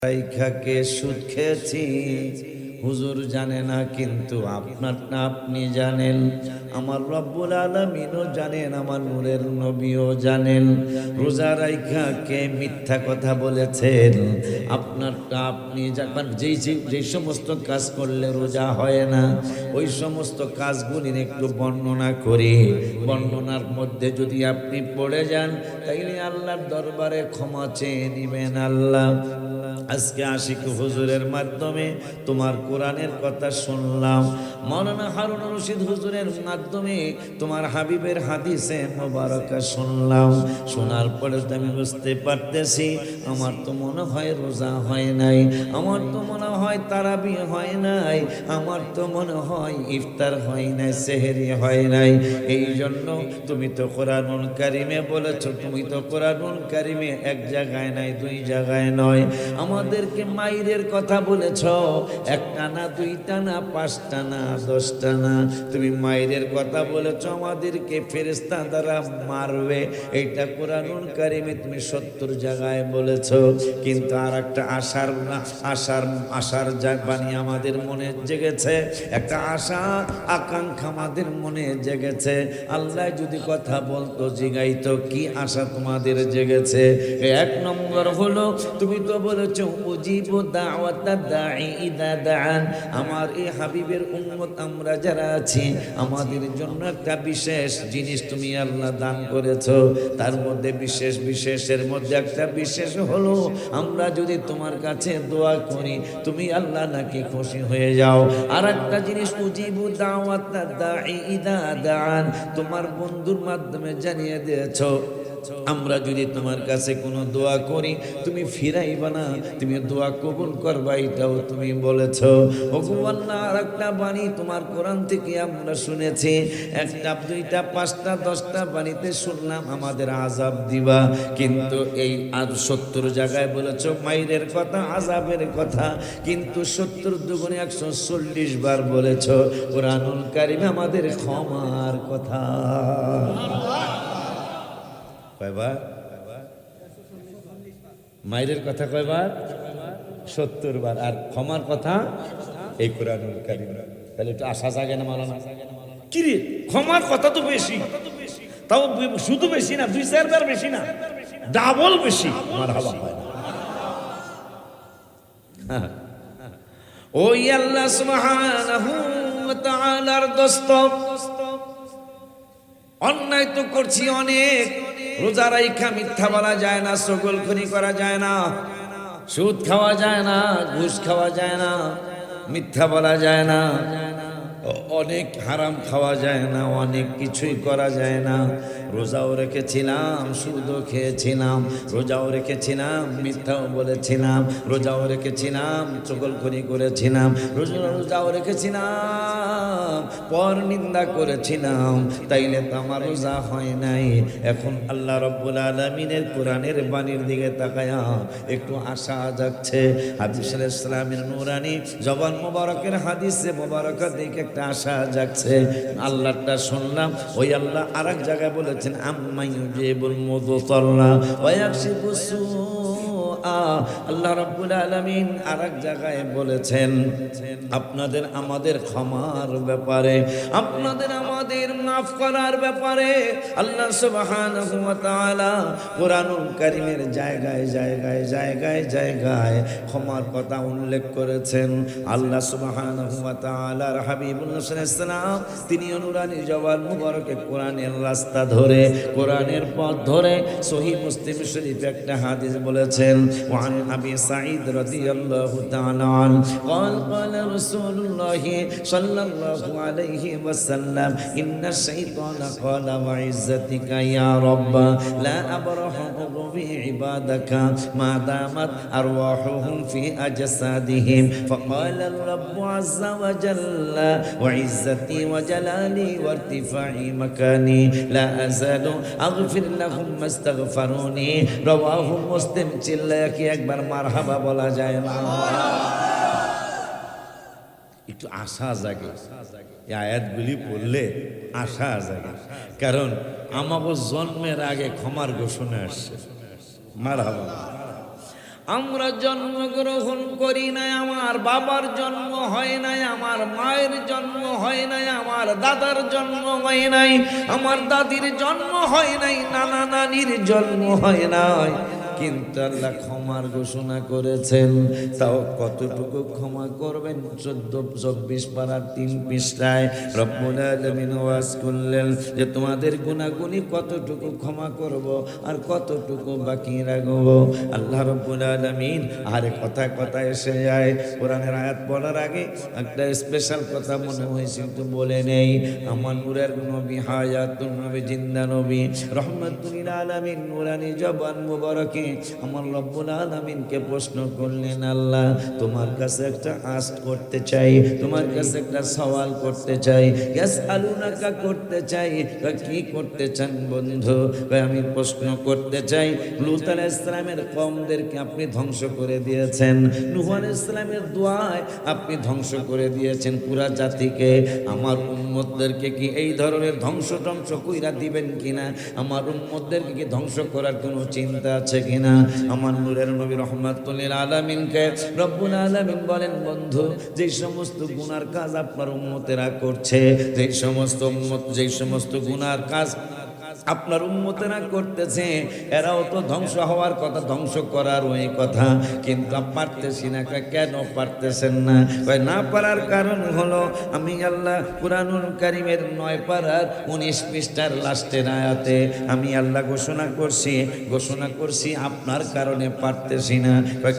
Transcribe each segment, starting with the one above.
রাইখাকে সুদ খেয়েছি হুজুর জানে না, কিন্তু আপনারটা আপনি জানেন, আমার রব্বুল আলামিনও জানেন, আমার নূরের নবীও জানেন। রোজা রাইখাকে মিথ্যা কথা বলেছেন, আপনারটা আপনি জানেন। যেই সমস্ত কাজ করলে রোজা হয় না, ওই সমস্ত কাজগুলির একটু বর্ণনা করি। বর্ণনার মধ্যে যদি আপনি পড়ে যান, তাইলে আল্লাহর দরবারে ক্ষমা চেয়ে নিবেন। আল্লাহ, আজকে আশিক হুজুরের মাধ্যমে তোমার কোরআনের কথা শুনলাম, মাওলানা হারুন রশিদ হুজুরের মাধ্যমে তোমার হাবিবের হাদিসে মোবারকা শুনলাম। শোনার পরে আমি বুঝতে পারতেছি, আমার তো মনে হয় রোজা হয় নাই, আমার তো মনে হয় তারাবি হয় নাই, আমার তো মনে হয় ইফতার হয় নাই, সেহরি হয় নাই। এই জন্য তুমি তো কোরআনুল কারিমে বলেছো, তুমি তো কোরআনুল কারিমে এক জায়গায় নাই, দুই জায়গায় নয়, আমাদেরকে মাইরের কথা বলেছ, একটা না, দুইটা না, পাঁচটা না, 10টা না, তুমি মাইরের কথা বলেছ, আমাদেরকে ফেরেশতা দ্বারা মারবে, এইটা কোরআনুল কারিমে তুমি 70 জায়গায় বলেছ। কিন্তু আর একটা আশার বাণী আমাদের মনে জেগেছে, একটা আশা আকাঙ্ক্ষা আমাদের মনে জেগেছে। আল্লাহ যদি কথা বলতো, জিগাইতো, কি আশা তোমাদের জেগেছে? এক নম্বর হলো, তুমি তো বলেছো উজিবু দাওয়াতা দাঈ ইদা দাআন, আমার এই হাবিবের উম্মত আমরা যারা আছি, আমাদের জন্য একটা বিশেষ জিনিস তুমি আল্লাহ দান করেছো। তার মধ্যে বিশেষের মধ্যে একটা বিশেষ হলো, আমরা যদি তোমার কাছে দোয়া করি, তুমি আল্লাহ নাকি খুশি হয়ে যাও। আর একটা জিনিস, উজিবু দাওয়াতা দাঈ ইদা দাআন, তোমার বন্ধুর মাধ্যমে জানিয়ে দিয়েছো, আমরা যদি তোমার কাছে কোনো দোয়া করি, তুমি ফিরাইবা না, তুমি দোয়া কবুল করবা, এটাও তুমি বলেছ। ওগো আল্লাহ, আর একটা বাণী তোমার কোরআন থেকে আমরা শুনেছি, একটা, দুইটা, পাঁচটা, 10টা বাণীতে শুনলাম আমাদের আযাব দিবা, কিন্তু এই আর 70 জায়গায় বলেছ মাইরের কথা, আযাবের কথা, কিন্তু 70 দুগুণে 140 বার বলেছ কোরআনুল কারিমে আমাদের ক্ষমার কথা। কয়বার? মায়ের কথা কয়বার? 70 বার। আর ক্ষমার কথা এই কোরআনুল কারীম। তাহলে একটু আশা জাগে না মাওলানা? কি রে, ক্ষমার কথা তো বেশি, তাও শুধু বেশি না, 2-4 বার বেশি না, ডাবল বেশি। মারহাবা হয় না। ওই আল্লাহ সুবহানাহু ওয়া তাআলার দোস্ত, অন্যায় তো করছি অনেক, রোজা রাইখা মিথ্যা বলা যায় না, চগলখড়ি করা যায় না, সুদ খাওয়া যায় না, ঘুষ খাওয়া যায় না, মিথ্যা বলা যায় না, অনেক হারাম খাওয়া যায় না, অনেক কিছুই করা যায় না। রোজাও রেখেছিলাম, সুদও খেয়েছিলাম, রোজাও রেখেছিলাম, মিথ্যাও বলেছিলাম, রোজাও রেখেছিলাম, চগলখড়ি করেছিলাম, রোজাও রেখেছিলাম, পর নিন্দা করেছিলাম, তাইলে তো আমার রোজা হয় নাই। এখন আল্লাহ রাব্বুল আলামিনের কোরআনের বাণীর দিকে তাকায়া একটু আশা যাচ্ছে। হাবিব সাল্লাল্লাহু আলাইহি সাল্লামের নূরানি জবান মোবারকের হাদিসে মোবারকা দেখে একটা আশা যাচ্ছে। আল্লাহটা শুনলাম, ওই আল্লাহ আরেক জায়গায় বলেছেন, আম্মা ইউজিবুল মুযতাররা ওয়া ইয়াকশিফুস সুআ। আল্লাহ রাব্বুল আলামিন আরেক জায়গায় বলেছেন আপনাদের আমাদের ক্ষমার ব্যাপারে, আপনাদের আমাদের মাফ করার ব্যাপারে। আল্লাহ সুবহানাহু ওয়া তাআলা কোরআনুল কারীমের জায়গায় জায়গায় জায়গায় জায়গায় ক্ষমার কথা উল্লেখ করেছেন। আল্লাহ সুবহানাহু ওয়া তাআলার হাবিবুল্লাহ সাল্লাল্লাহু আলাইহি ওয়াসাল্লাম তিনি নূরানি জবান মুবারকে কোরআনের রাস্তা ধরে, কোরআনের পথ ধরে সহিহ মুসলিম শরীফে একটা হাদিস বলেছেন, ওয়ান আবি সাঈদ রাদিয়াল্লাহু তাআলা আন قال قال رسول الله صلى الله عليه وسلم إن الشيطان قال وعزتك يا رب لا أبرح أغوي عبادك ما دامت أرواحهم في أجسادهم فقال الرب عز وجل وعزتي وجلالي وارتفاع مكاني لا أزال أغفر لهم ما استغفروني رواه مسلم। চিল্লায়া কি একবার মারহাবা বলা যায় না? একটু আশা জাগে, এই আয়াতগুলি পড়লে আশা জাগে, কারণ আমাকে জন্মের আগে ক্ষমার ঘোষণা আসছে। মারহাবা। আমরা জন্মগ্রহণ করি নাই, আমার বাবার জন্ম হয় নাই, আমার মায়ের জন্ম হয় নাই, আমার দাদার জন্ম হয় নাই, আমার দাদির জন্ম হয় নাই, নানা নানির জন্ম হয় নাই, কিন্তু আল্লাহ ক্ষমার ঘোষণা করেছেন। তাও কতটুকু ক্ষমা করবেন? 24 পারার 3 পৃষ্ঠায় রব্বুল আলামিন ওয়াজ করলেন যে তোমাদের গুনাহগুনি কতটুকু ক্ষমা করব আর কতটুকু বাকি রাখবো। আল্লাহ রব্বুল আলামিন আরে কথা এসে যায়। কোরআনের আয়াত পড়ার আগে একটা স্পেশাল কথা মনে হয়েছে, তো বলে নেই। আমার নূরের নবী, হায়াতুন নবী, জিন্দা নবী, রহমাতুল আলামিন, নূরানি জবান মুবারকে আমার রব্বুল আলামিনকে প্রশ্ন করলেন, আল্লাহ তোমার কাছে একটা আস্ক করতে চাই, তোমার কাছে একটা সওয়াল করতে চাই, ইয়াসআলুনাকা করতে চাই। কি করতে চান বন্ধু? আমি প্রশ্ন করতে চাই, লূত আলাইহিস সালামের কওমদেরকে আপনি ধ্বংস করে দিয়েছেন, নূহ আলাইহিস সালামের দোয়ায় আপনি ধ্বংস করে দিয়েছেন পুরা জাতিকে। আমার উম্মতদেরকে কি এই ধরনের ধ্বংস কইরা দিবেন কিনা? আমার উম্মতদেরকে কি ধ্বংস করার কোনো চিন্তা আছে কিনা? আমার নূরের নবী রহমাতুল আলামিনকে রব্বুল আলামিন বলেন, বন্ধু যেই সমস্ত গুনার কাজ আপনার উম্মতেরা করছে, যেই সমস্ত গুনার কাজ আপনার উম্মতেরা করতেছে, এরাও তো ধ্বংস হওয়ার কথা, ধ্বংস করার ওই কথা, কিন্তু পারতেছি না। কেন পারতেছেন না? না পারার কারণ হলো আমি আল্লাহ কুরআনুল কারীমের 9 পারার 19 পৃষ্ঠার লাস্টের আয়াতে আমি আল্লাহ ঘোষণা করছি আপনার কারণে পারতেছি না।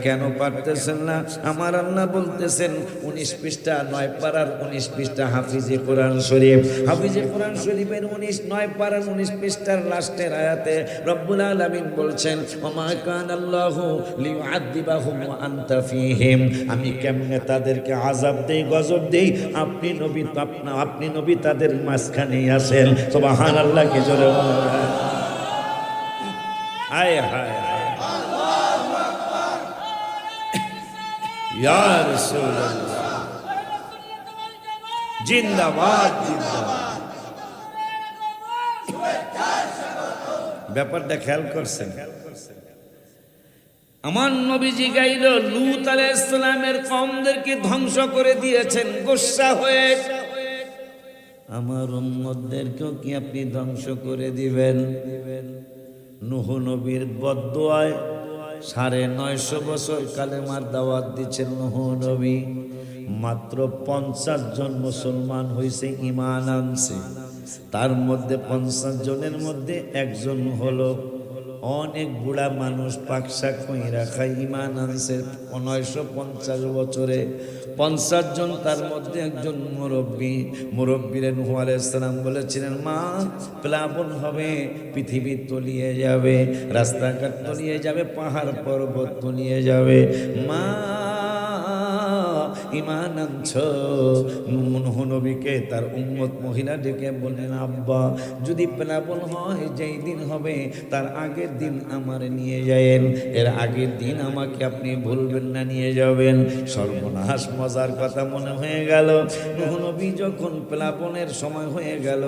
কেন পারতেছেন না? আমার আল্লাহ বলতেছেন 19 পৃষ্ঠা 9 পারার 19 পৃষ্ঠা হাফিজে কোরআন শরীফের 9 পারার 19 পৃষ্ঠার লাস্টের আয়াতে রব্বুল আলামিন বলছেন, ওমা কানাল্লাহু লিউআযিবাহুম ওয়া আনতা ফীহিম। আমি কেমনে তাদেরকে আযাব দেই, গজব দেই, আপনি নবী তাদের মাঝখানেই আছেন। সুবহানাল্লাহ, কি জোরে বলেন! হায় হায় আল্লাহু আকবার, ইয়া রাসূলুল্লাহ, জিন্দাবাদ জিন্দাবাদ। ব্যাপারটা খেয়াল করছেন? আমার নবীজি গাইল, লূত আলাইহিস সালামের কওমদেরকে ধ্বংস করে দিয়েছেন গোসা হয়ে, আমার উম্মতদেরকেও কি আপনি ধ্বংস করে দিবেন? নূহ নবীর বদদুয়ায় 950 বছর কালেমার দাওয়াত দিচ্ছেন নূহ নবী, মাত্র 50 জন মুসলমান হয়েছে, ঈমান আনছে। তার মধ্যে 50 জনের মধ্যে একজন হলো অনেক বুড়া মানুষ, পাকশাক কইরা খায়, ঈমান আনছে 950 বছরে। 50 জন, তার মধ্যে একজন মুরব্বীরে নূহ আলাইহিস সালাম বলেছিলেন, মা প্লাবন হবে, পৃথিবী তলিয়ে যাবে, রাস্তাঘাট তলিয়ে যাবে, পাহাড় পর্বত তলিয়ে যাবে, মা ঈমান আনছো? নূহ নবীকে তার উম্মত মহিলা ডেকে বললেন, আব্বা যদি প্লাবন হয়, যেই দিন হবে তার আগের দিন আমার নিয়ে যাবেন, এর আগের দিন আমাকে আপনি ভুলবেন না, নিয়ে যাবেন। সর্বনাশ, মজার কথা মনে হয়ে গেল। নূহ নবী যখন প্লাবনের সময় হয়ে গেল,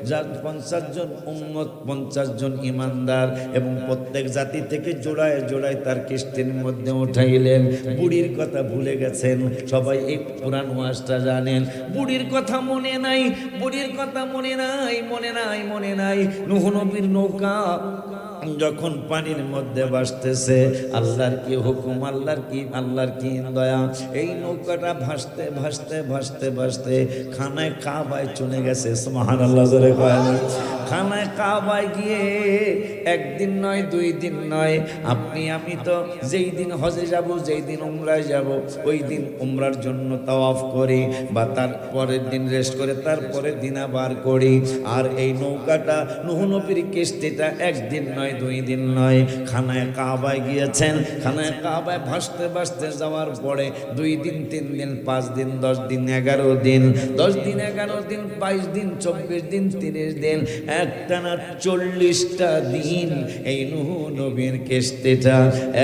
যার 50 জন উম্মত, 50 জন ঈমানদার, এবং প্রত্যেক জাতি থেকে জোড়ায় জোড়ায় তার কিস্তির মধ্যে উঠাইলেন। বুড়ির কথা ভুলে গেছেন, সবাই এই পুরাণ ওয়াজটা জানেন। বুড়ির কথা মনে নাই, মনে নাই। নূহ নবীর নৌকা যখন পানির মধ্যে ভাসতেছে, আল্লাহর কি হুকুম, আল্লাহর কি দয়া, এই নৌকাটা ভাসতে খানায় কাবায় চলে গেছে। সুবহানাল্লাহ, জোরে কয়। খানায় কাবায় গিয়ে একদিন নয়, 2 দিন নয়, আপনি আমি তো যেই দিন হজে যাব, যেই দিন উমরায় যাব, ওই দিন উমরার জন্য তাওয়াফ করি, বা তার পরের দিন রেস্ট করে তারপরের দিন আবার করি। আর এই নৌকাটা নূহ নবীর কিস্তিটা একদিন নয়, 2 দিন নয়, খানায় কাবায় গিয়েছেন। খানায় কাবায় ভাসতে যাওয়ার পরে 2 দিন, 3 দিন, 5 দিন, 10 দিন, 11 দিন, 10 দিন, 11 দিন, 22 দিন, 24 দিন, 30 দিন, একটানা 40টা দিন এই নূহ নবীর কিস্তিটা,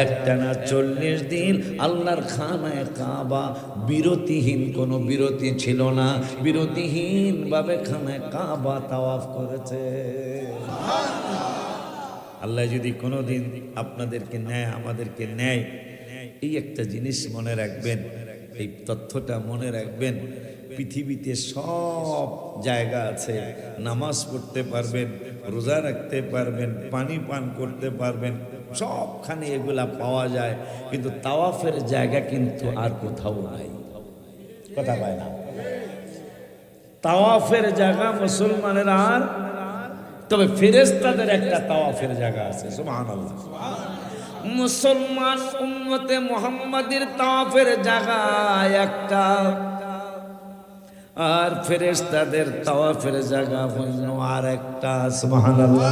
একটানা 40 দিন আল্লাহর খানায় কাবা বিরতিহীন, কোনো বিরতি ছিল না, বিরতিহীন ভাবে খানায় কাবা তাওয়াফ করেছে। আল্লাহ যদি কোনোদিন আপনাদেরকে নেয়, আমাদেরকে নেয়, এই একটা জিনিস মনে রাখবেন, এই তথ্যটা মনে রাখবেন। পৃথিবীতে সব জায়গা আছে, নামাজ পড়তে পারবেন, রোজা রাখতে পারবেন, পানি পান করতে পারবেন, সবখানে এগুলা পাওয়া যায়, কিন্তু তাওয়াফের জায়গা কিন্তু আর কোথাও নাই। কথা পায় না, তাওয়াফের জায়গা মুসলমানের আর, তবে ফেরেশতাদের একটা তাওয়াফের জায়গা আছে। সুবহানাল্লাহ। মুসলমান উম্মতে মুহাম্মাদের তাওয়াফের জায়গা একটা, আর ফেরেশতাদের তাওয়াফের জায়গা হইল আর একটা। সুবহানাল্লাহ।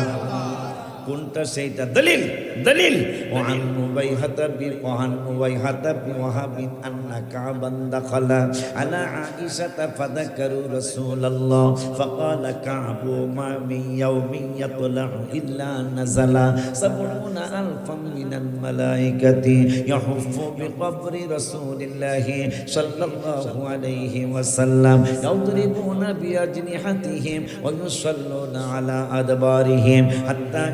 কোনটা সেইটা? দলিল দলিল ওয়ান মুবাইহাতা বি ওয়ান মুবাইহাতা বি ওয়াহাবিন আন্না কাবান দাখালা আলা আয়েশা ফাযাকারু রাসূলুল্লাহ ফাকালা কাবু মা মিন ইয়াউমিন ইয়াতলাউ ইল্লা নাযালা সাবউনা আলফাম মিনাল মালাইকাতি ইয়াহুফু বিকবরি রাসূলিল্লাহি সাল্লাল্লাহু আলাইহি ওয়াসাল্লাম ইয়াদরিবুনা বিআজনিহাতিহিম ওয়া ইউসাল্লুনা আলা আদবারিহিম হাত্তা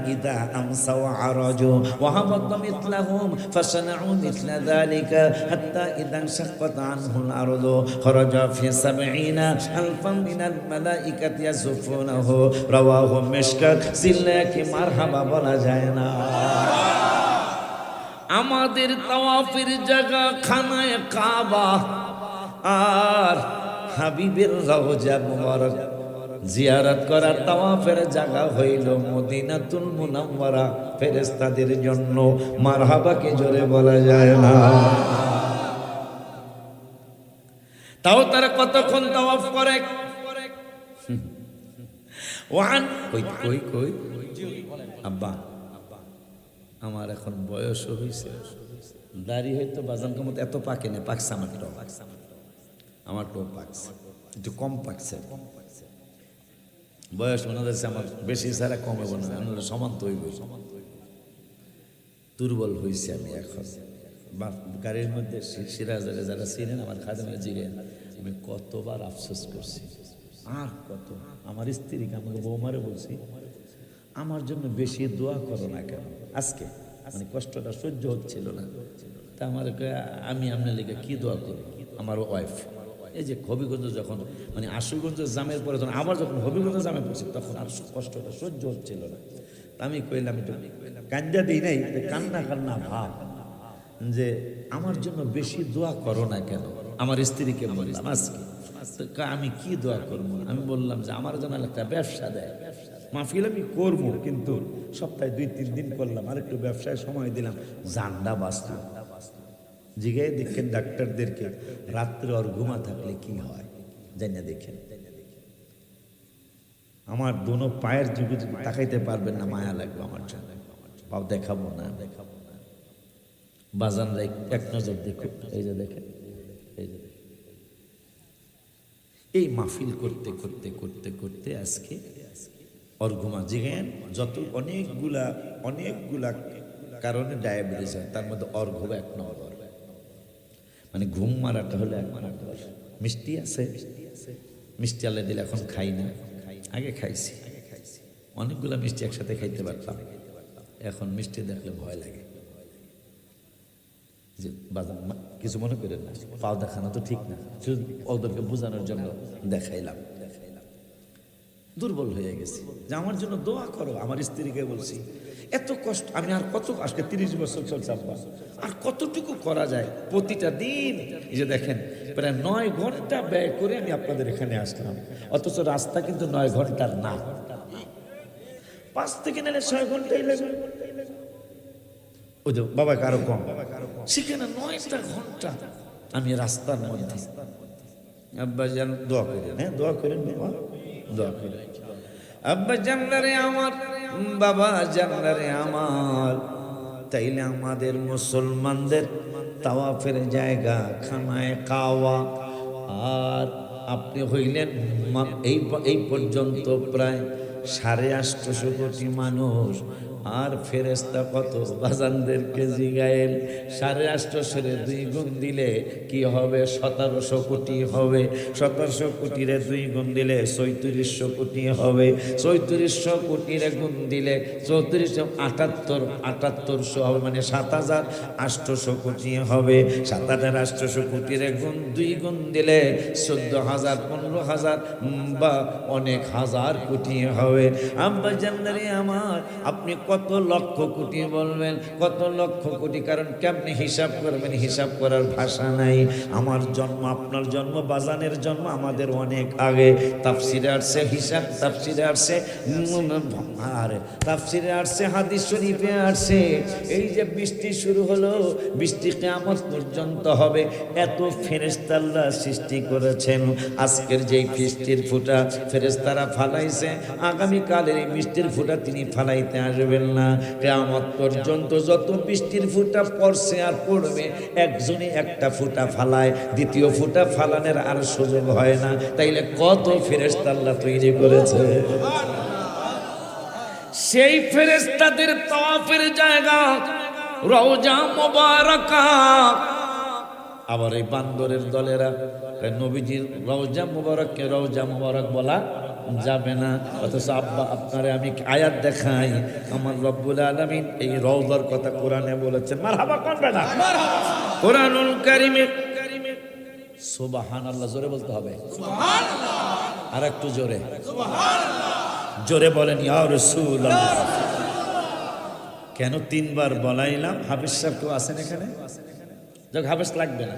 أمسوا وعرجوا وهبط مثلهم فصنعوا مثل ذلك حتى إذا انشقت عنه الأرض خرج في 70 ألفا من الملائكة يزفونه رواه مشكات সিল্লাকে মারহাবা বলা যায় না। আমাদের তাওয়াফের জায়গা খানায়ে কাবা আর হাবিবের রওজা মুবারক জিয়ারত করার তাওয়াফের জায়গা হইল মদিনাতুল মুনাওয়ারা। ফেরেশতাদের জন্য মারহাবাকে জোরে বলা যায় না। তাও তারা কতক্ষণ তাওয়াফ করে? ওয়ান কই কই কই আব্বা, আমার এখন বয়স হইছে, দাড়ি হয়তো বাজানকে মতো এত পাকে না, পাকছে আমার তো পাকছে, একটু কম পাকছে। বয়স মনে হচ্ছে আমার বেশি ছাড়া কম হবো না, সমান তো হইব। দুর্বল হয়েছে আমি এখন। গাড়ির মধ্যে সিরাজারে যারা ছিলেন আমার খাদেমের জিগে আমি কতবার আফসোস করছি, আর কত। আমার স্ত্রীকে আমাকে বৌমারে বলছি, আমার জন্য বেশি দোয়া করো না কেন। আজকে মানে কষ্টটা সহ্য হচ্ছিল না, তা আমার আমি আপনার লেগে কি দোয়া করি। আমার ওয়াইফ এই যে হবিগঞ্জ যখন মানে আশুগঞ্জ জামের পরে যখন আবার যখন হবিগঞ্জ জামে পড়ছি তখন আর কষ্টটা সহ্য হচ্ছিল না। আমি কইলাম একটু কান্দা দিই নাই, কান্না কান্না ভাব যে আমার জন্য বেশি দোয়া করো না কেন। আমার স্ত্রীকে বললাম আজকে আমি কি দোয়া করবো। আমি বললাম যে আমার জন্য একটা ব্যবসা দেয়, মাহফিল আমি করবো, কিন্তু সপ্তাহে 2-3 দিন করলাম, আর একটু ব্যবসায় সময় দিলাম, জানডা বাঁচল। জিগাই দেখেন ডাক্তারদেরকে, রাত্রে ওর ঘুমা থাকলে কি হয় জানিয়ে দেখেন। আমার দোনো পায়ের যুগে তাকাইতে পারবেন না, মায়া লাগবে আমার জন্য, পাও দেখাবো না। বাজানরা এক নজর দেখুন, এই যে দেখেন, এই যে এই মাহফিল করতে করতে করতে করতে আজকে ওর ঘুমা জিগেন যত অনেকগুলা কারণে ডায়াবেটিস হয়, তার মধ্যে ওর ঘুম 1 নম্বর। মানে ঘুম মারাটা হলো 1 নম্বর। মিষ্টি আছে, মিষ্টি আল্লাহ দিলে এখন খাই না, আগে খাইছি। অনেকগুলা মিষ্টি একসাথে খাইতে পারতাম, এখন মিষ্টি দেখলে ভয় লাগে। যে বাজার কিছু মনে করেন না, পাও দেখানো তো ঠিক না, ওদেরকে বোঝানোর জন্য দেখাইলাম। দুর্বল হয়ে গেছি, যে আমার জন্য দোয়া করো। আমার স্ত্রীকে বলছি এত কষ্ট, আমি আর কত, আজকে 30 বছর চলছে আব্বা, আর কতটুকু করা যায়। প্রতিটা দিন এই যে দেখেন প্রায় 9 ঘন্টা ব্যয় করে আমি আপনাদের এখানে আসলাম, অথচ রাস্তা কিন্তু 9 ঘন্টার না, 5 থেকে নিলে 6 ঘন্টাই লাগে। ওই যে বাবা কারো কম, সেখানে 9টা ঘন্টা আমি রাস্তার মধ্যে। আব্বা জান দোয়া করেন, হ্যাঁ দোয়া করেন, দোয়া করেন। আব্বা জানলারে আমার, বাবা জানলারে আমার। তাইলে আমাদের মুসলমানদের তাওয়াফের জায়গা খানায়ে কাওয়া, আর আপনি হইলেন এই পর্যন্ত প্রায় 850 কোটি মানুষ আর ফেরেশতা কত বাজানদেরকে জিগায়েন 850 2 গুণ দিলে কি হবে 1700 কোটি হবে 1700 কোটিরে 2 গুণ দিলে 3400 কোটি হবে 3400 কোটিরে গুণ দিলে 3478 হবে মানে 7800 কোটি হবে 7800 কোটিরে গুণ 2 গুণ দিলে 14000 15000 বা অনেক হাজার কোটি হবে আব্বা জানদারে আমার আপনি কত লক্ষ কোটি বলবেন কত লক্ষ কোটি কারণ কেমনে হিসাব করবেন হিসাব করার ভাষা নাই আমার জন্ম আপনার জন্ম বাজানের জন্ম আমাদের অনেক আগে তাফসিরে আসছে হিসাব তাফসিরে আসছে আর তাফসিরে আসছে হাদিস শরীফে আসছে এই যে বৃষ্টি শুরু হলো বৃষ্টি কিয়ামত পর্যন্ত হবে এত ফেরেশতা আল্লাহ সৃষ্টি করেছেন আজকের যেই বৃষ্টির ফোঁটা ফেরেশতারা ফালাইছে আগামী কালের এই বৃষ্টির ফোঁটা তিনি ফালাইতে আসবেন না কিয়ামত পর্যন্ত যত বৃষ্টির ফোঁটা পড়ছে আর পড়বে একজনই একটা ফোঁটা ফালায় দ্বিতীয় ফোঁটা ফালানোর আর সুযোগ হয় না তাইলে কত ফেরেশতা আল্লাহ তৈরি করেছে সেই ফেরেশতাদের তাওয়াফের জায়গা রওজা মুবারাকা আবার এই বান্দরের দলেরা নবীজির রওজা মুবারককে রওজা মুবারক বলা যাবে না অথচ আব্বা আপনারে আমি আয়াত দেখাই আমার রব্বুল আলামিন এই রওজার কথা কোরআনে বলেছেন মারহাবা করবে না কোরআনুল কারীমে সুবহানাল্লাহ জোরে বলতে হবে সুবহানাল্লাহ আর একটু জোরে সুবহানাল্লাহ জোরে বলেন ইয়া রাসূলুল্লাহ কেন তিনবার বলাইলাম হাফেজ সাহেব কেউ আছেন এখানে যাক হাফেজ লাগবে না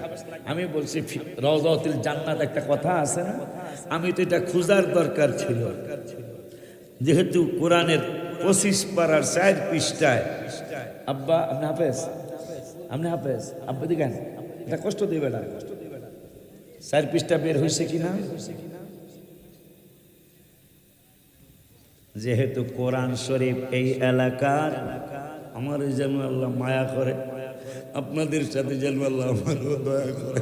আমি বলছি রওজাতুল জান্নাত একটা কথা আছে না আমি তো এটা খোঁজার দরকার ছিল যেহেতু কোরআনের 25 পারার 4 পৃষ্ঠায় আব্বা আপনি হাফেজ আব্বা দিকেন এটা কষ্ট দিবে না 4 পৃষ্ঠা বের হয়েছে কিনা যেহেতু কোরআন শরীফ এই এলাকার আমার যেন আল্লাহ মায়া করে আপনাদের সাথে যেন আল্লাহ আমারও দয়া করে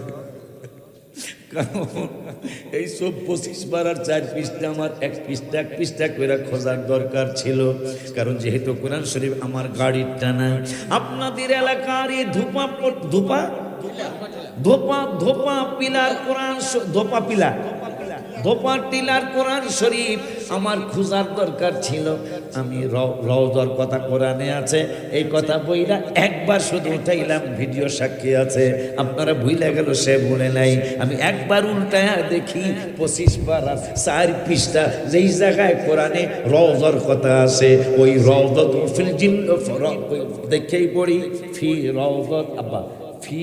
কারণ এই সব 25 পারার 4 পৃষ্ঠা আমার এক পৃষ্ঠা করে খোঁজার দরকার ছিল কারণ যেহেতু কোরআন শরীফ আমার গাড়ির টানা আপনাদের এলাকার এই ধোপা পিলার কোরআন ধোপা টিলার কোরআন শরীফ আমার খোঁজার দরকার ছিল আমি রওজার কথা কোরআনে আছে এই কথা বইলা একবার শুধু উঠাইলাম ভিডিও সাক্ষী আছে আপনারা ভুলে গেল সে ভুলে নাই আমি একবার উল্টায়া দেখি 25 পারা 4 পৃষ্ঠা যেই জায়গায় কোরআনে রওজার কথা আছে ওই রওজাত ফিল জিন্নাত দেখেই পড়ি ফি রওজাত আব্বা ফি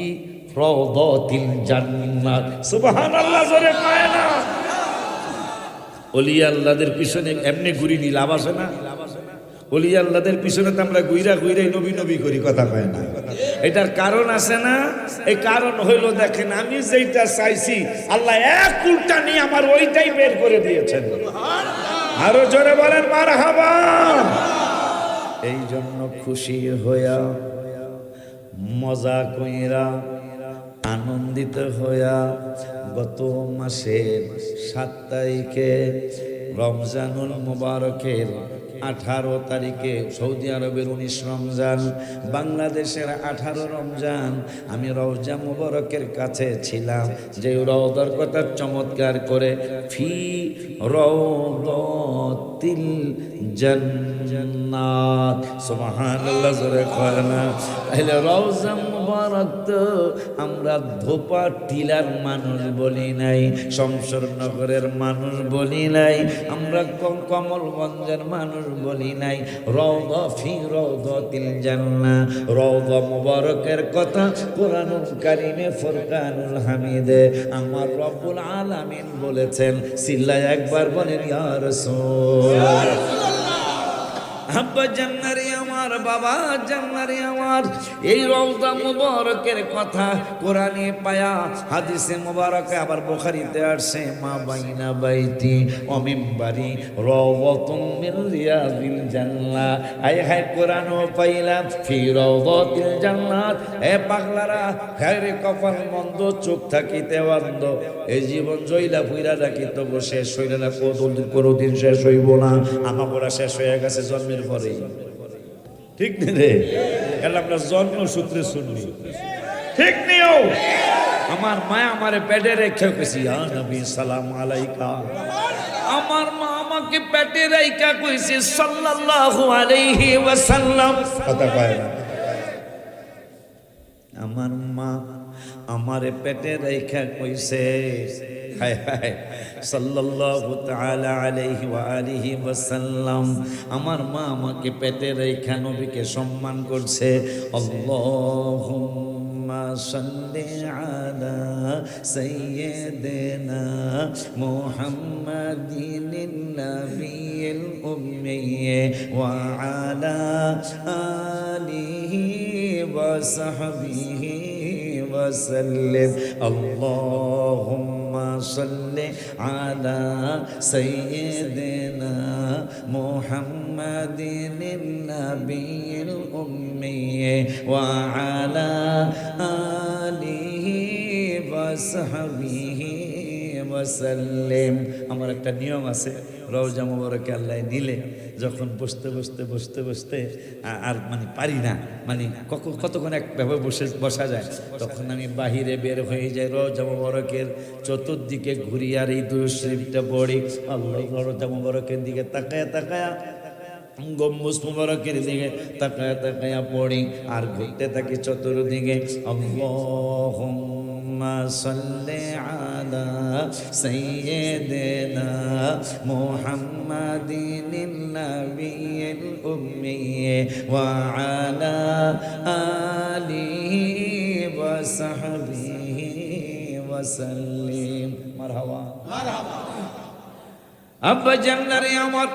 রওদাতিল জান্নাত সুবহানাল্লাহ জোরে কয় না ওলিয়া আল্লাহদের পিছনে এমনি ঘুরি নি লাভ আছে না ওলিয়া আল্লাহদের পিছনে তো আমরা ঘুরাই নবী করি কথা কয় না এটার কারণ আছে না এই কারণ হইল দেখেন আমি যেটা চাইছি আল্লাহ এক উল্টা নিয়ে আমার ওইটাই বের করে দিয়েছেন আরো জোরে বলেন মারহাবা এই জন্য খুশি হইয়া মজা কইরা আনন্দিত হইয়া গত মাসের 7 তারিখে রমজানুল মুবারকের 18 তারিখে সৌদি আরবের 19 রমজান বাংলাদেশের 18 রমজান আমি রওজা মুবারকের কাছে ছিলাম যে রওজার কথা চমৎকার করে ফি রওদাতিল জান্নাত সুবহানাল্লাহ জোরে কয় না তাহলে রওজা মুবারক তো আমরা ধোপা টিলার মানুষ বলি নাই শমশরনগরের মানুষ বলি নাই আমরা কমলগঞ্জের মানুষ বলি নাই রওজা ফি রওদাতিল জান্নাহ রওজা মুবারকের কথা কোরআনুল কারীমে ফুরকানুল হামিদে আমার রব্বুল আলামিন বলেছেন সিল্লায় একবার বলেন ইয়া রাসূল আব্বা জান্নারি আমার বাবা জান্নারি আমার এই রওজা মুবারকের কথা কোরআনে পায়া হাদিসে মুবারকে আবার বুখারীতে আসছে মা বাইনা বাইতি ও মিম্বারি রাওযাতুম মিন রিয়াদিল জান্নাহ আয় হায় কোরআনও পাইলাম ফি রাওযাতিল জান্নাত এ পাগলারা খায়রে কপাল মন্দ চোখ থাকিতে বন্ধ এই জীবন জইলা পুইরা রাখি তো শেষ হইল না কোনোদিন শেষ হইব না আমাগোরা শেষ হয়ে গেছে জন্মের পরেই ঠিক নেই রে, এলা আমরা জন্মসূত্রে শুননি, ঠিক নিও। আমার মা আমারে পেটে রেখে কইছি ইয়া নবী সালাম আলাইকা, আমার মা আমাকে পেটে রেখা কইছে সাল্লাল্লাহু আলাইহি ওয়াসাল্লাম, কথা কয় না। আমার মা আমারে পেটে রেখা কইছে হায় হায় সাল্লাল্লাহু তাআলা আলাইহি ওয়া আলিহি ওয়াসাল্লাম। আমার মা আমাকে পেটে রেখা নবীকে সম্মান করছে। আল্লাহুম্মা সাল্লি আলা সাইয়্যিদিনা মুহাম্মাদিন নাবিয়িল উম্মি ওয়া আলা আলিহি ওয়া সাহবিহি ওয়া সাল্লিম। আল্লাহুম্মা সাল্লি আলা সাইয়্যিদিনা মুহাম্মাদিন নাবিয়িল উম্মি ওয়া আলা আলিহি ওয়া সাহবিহি ওয়া সাল্লিম। আমার একটা নিয়ম আছে, রওজা মুবারকে আল্লাহ নিলে যখন বসতে বসতে বসতে বসতে আর মানে পারি না, মানে কতক্ষণ একভাবে বসা যায়, তখন আমি বাহিরে বের হয়ে যাই, রওজা মুবারকের চতুর্দিকে ঘুরি আর এই দুরূদ শরীফটা পড়ি। আল্লাহ রওজা মুবারকের দিকে তাকায়া তাকায়া, গম্বুজ মুবারকের দিকে তাকায়া তাকায়া পড়ি আর ঘুরতে থাকি চতুর্দিকে। আল্লাহুম্মা সাল্লি আলা সাইয়্যিদিনা মুহাম্মাদিন নাবিয়িল উম্মি ওয়া আলা আলিহি ওয়া সাহবিহি ওয়া সাল্লিম। মারহাবা মারহাবা। আব্বা জান্নারে আমার,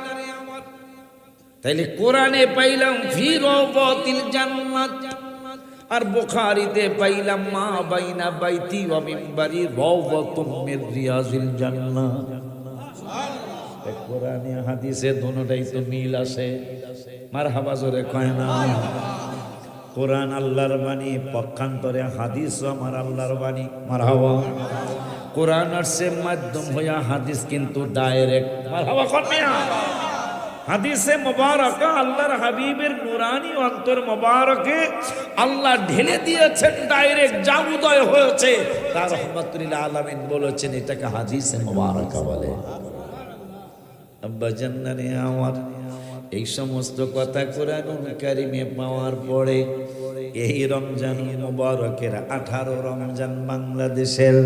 তাইলে কোরআনে পাইলাম ফি রাওদাতিল জান্নাত, আর বুখারীতে পাইলাম মা বাইনা বাইতি ওয়া মিনবারি রাওদাতুম মির রিয়াজিল জান্নাহ। কোরআনে হাদিসে দুটোটাই তো মিল আছে। মারহাবা জোরে কয় না। কোরআন আল্লাহর বাণী, পক্ষান্তরে হাদিস আমার আল্লাহর বাণী। মারহাবা। কোরআন আসছে মাধ্যম হইয়া, হাদিস কিন্তু ডাইরেক্ট। মারহাবা কোন মিয়া। হাদিসে মুবারকা আল্লাহর হাবিবের নুরানি অন্তর মুবারকে আল্লাহ ঢেলে দিয়েছেন ডাইরেক্ট, যা উদয় হয়েছে তার রহমাতুল আলামিন বলেছেন এটাকে হাদিসে মুবারকা বলে। আব্বা জান্নারে আমার, এই সমস্ত কথা কোরআনুল কারীমে পাওয়ার পরে এই রমজান মুবারকের 18 রমজান বাংলাদেশের,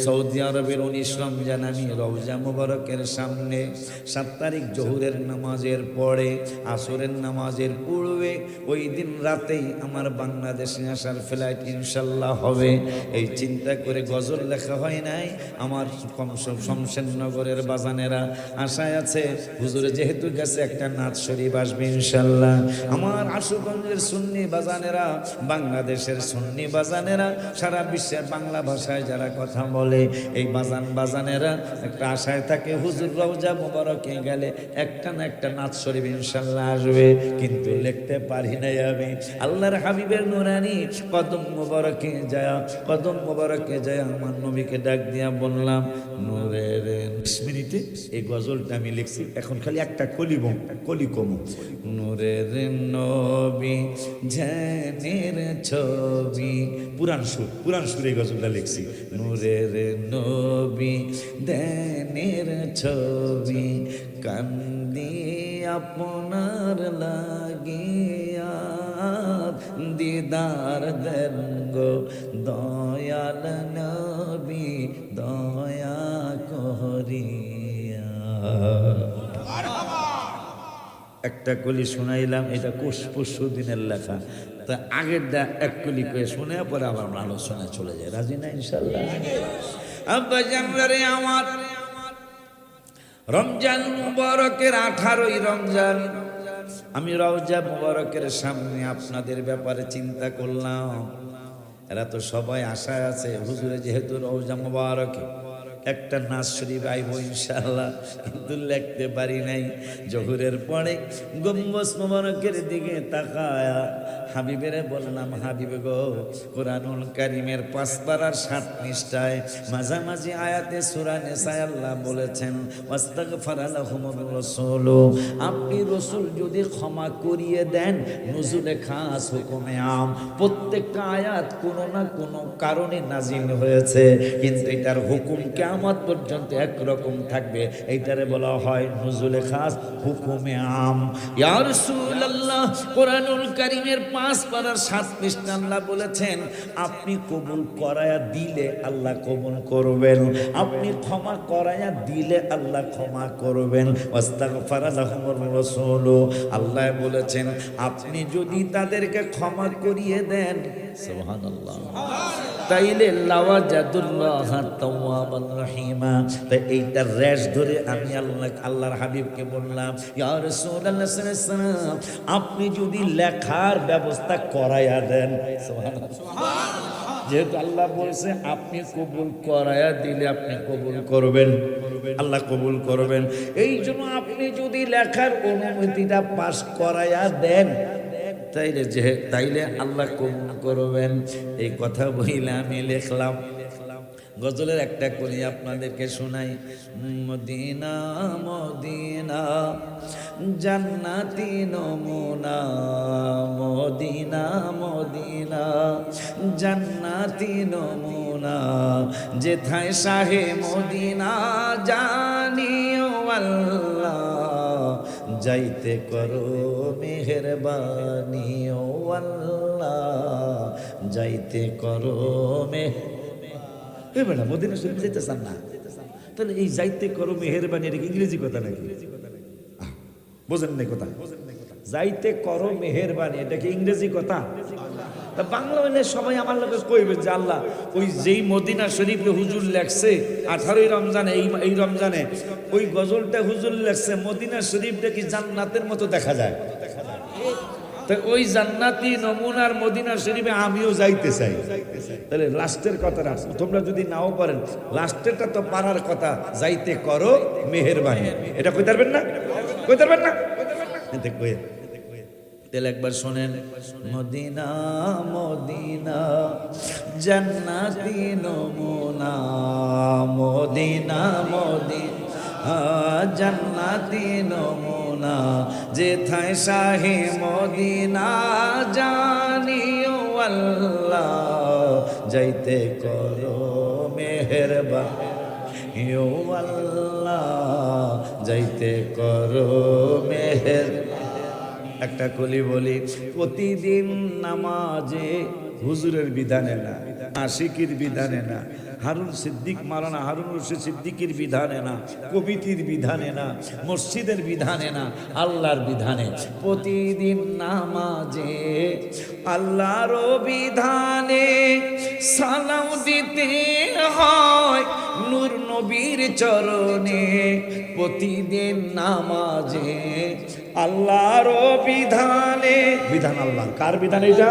সৌদি আরবের 19 রমজান আমি রওজা মুবারকের সামনে 7 তারিখ জোহরের নামাজের পরে আসরের নামাজের পূর্বে ওই দিন রাতেই আমার বাংলাদেশে আসার ফ্লাইট ইনশাল্লাহ হবে। এই চিন্তা করে গজল লেখা হয় নাই। আমার শমশেরনগরের বাজানেরা আশায় আছে হুজুরে যেহেতু গেছে একটা নাচ শরীফ আসবে ইনশাল্লাহ। আমার আশুগঞ্জের সুন্নি বাজানেরা, বাংলাদেশের সুন্নি বাজানেরা, সারা বিশ্বের বাংলা ভাষায় যারা কথা বলে এই বাজানেরা একটা আশায় থাকে হুজুর রওজা মুবারকে গেলে একটা না একটা নাচ শরীফ ইনশাল্লাহ আসবে। কিন্তু লিখতে পারি নাই আমি। আল্লাহর হাবিবের নুরানি কদম মুবারকে যায় আমার নবীকে ডাক দিয়া বললাম, নূরের 20 মিনিটে এই গজলটা আমি লিখছি, এখন খালি একটা কলি কম। নূরের নবী জানের ছবি, পুরান সুর এই গজলটা লিখছি। নূরের নবী দেনের ছবি, কান্দি আপনার লাগিয়া, দিদার দেন গো দয়াল নবী দয়া করিয়া। একটা কলি শোনাইলাম, এটা পরশু দিনের লেখা। তা আগেরটা এক কলি করে শুনে পরে আবার আমরা আলোচনায় চলে যাই। রাজি না ইনশাল্লাহ? আব্বা জানরে আমার, রমজান মুবারকের 18ই রমজান আমি রওজা মুবারকের সামনে আপনাদের ব্যাপারে চিন্তা করলাম। এরা তো সবাই আশায় আছে হুজুরে যেহেতু রওজা মুবারকে একটা নাচ শরীফ আইব ইনশাআল্লাহ, কিন্তু লিখতে পারি নাই। জোহরের পরে গম্বুজ মুবারকের দিকে তাকায়া হাবিবেরে বললাম, হাবিব গো, কোরআনুল কারীমের 5 পারার 7 পৃষ্ঠায় মাঝামাঝি আয়াতে সূরা নিসায় আল্লাহ বলেছেন, ওয়াস্তাগফারা লাহুমুর রাসূল, আপনি রাসূল যদি ক্ষমা করিয়ে দেন, নুজুলে খাস হুকুমে আম, প্রত্যেকটা আয়াত কোনো না কোনো কারণে নাজিল হয়েছে, কিন্তু এটার হুকুম কিয়ামত পর্যন্ত একরকম থাকবে। এইটারে বলা হয় নুজুলে খাস হুকুমে আম। ইয়া রাসূলুল্লাহ, কোরআনুল কারীমের 5 পারার 7 পৃষ্ঠা আল্লাহ বলেছেন, আপনি কবুল করায়া দিলে আল্লাহ কবুল করবেন, আপনি ক্ষমা করায়া দিলে আল্লাহ ক্ষমা করবেন। ওয়াস্তাগফারা লাহুমুর রাসূল, আল্লাহ বলেছেন আপনি যদি তাদেরকে ক্ষমা করিয়ে দেন, সুবহানাল্লাহ, তাইলে লাওয়াজাদুল্লাহ তাওয়াবান রহিমা। তাই এইটার রেশ ধরে আমি আল্লাহর হাবিবকে বললাম, ইয়া রাসূলুল্লাহ সাল্লাল্লাহু আলাইহি ওয়াসাল্লাম, আপনি যদি লেখার ব্যবস্থা করায়া দেন, সুবহানাল্লাহ, যেহেতু আল্লাহ বলছে আপনি কবুল করায়া দিলে আপনি কবুল করবেন, আল্লাহ কবুল করবেন। এই জন্য আপনি যদি লেখার অনুমতিটা পাস করায়া দেন, তাইলে আল্লাহ কবুল করবেন। এই কথা বইলে আমি লিখলাম। গজলের একটা করি আপনাদেরকে শোনাই। মদিনা মদিনা জান্নাতি নমুনা, মদিনা মদিনা জান্নাতি নমুনা, যেথায় শাহে মদিনা জানিও আল্লাহ, যাইতে করো মেহেরবানি ও আল্লাহ, যাইতে করো বেটা মদিনা শরীফ যেতে চান না, তাহলে এই যাইতে করো মেহেরবানি এটা ইংরেজি কথা নাকি? বোঝেন না কথা? যাইতে করো মেহেরবানি এটা কি ইংরেজি কথা? তা বাংলা হইলে সবাই আমার লোকে কইবে যে আল্লাহ ওই যেই মদিনা শরীফে হুজুর লেখছে 18ই রমজানে, এই রমজানে ওই গজলটা হুজুর লেখছে, মদিনা শরীফটা কি জান্নাতের মতো দেখা যায়? তো ওই জান্নাতি নমুনার মদিনা শরীফে আমিও যাইতে চাই। তাহলে লাস্টের কথাটা তোমরা যদি নাও পারেন, লাস্টেরটা তো পারার কথা, যাইতে করো মেহেরবানি, এটা কইতে পারবেন না? কইতে পারবেন না? তাহলে একবার শোনেন। মদিনা মদিনা জান্নাতি নমুনা, মদিনা মদিনা জান্নাতি নমুনা, যেথায় শাহে মদিনা জানিও আল্লাহ, যাইতে করো মেহেরবানি ও আল্লাহ, যাইতে করো মেহের। একটা কলি বলি, প্রতিদিন নামাজে হুজুরের বিধানে না, আশিকির বিধানে না, হারুন সিদ্দিক মাওলানা হারুন রশিদ সিদ্দিকির বিধানে না, কমিটির বিধানে না, মসজিদের বিধানে না, আল্লাহর বিধানে প্রতিদিন নামাজে আল্লাহর বিধানে সালাম দিতে হয় নূর নবীর চরণে। প্রতিদিন নামাজে আল্লাহর বিধানে, বিধান আল্লাহর, কার বিধান এটা?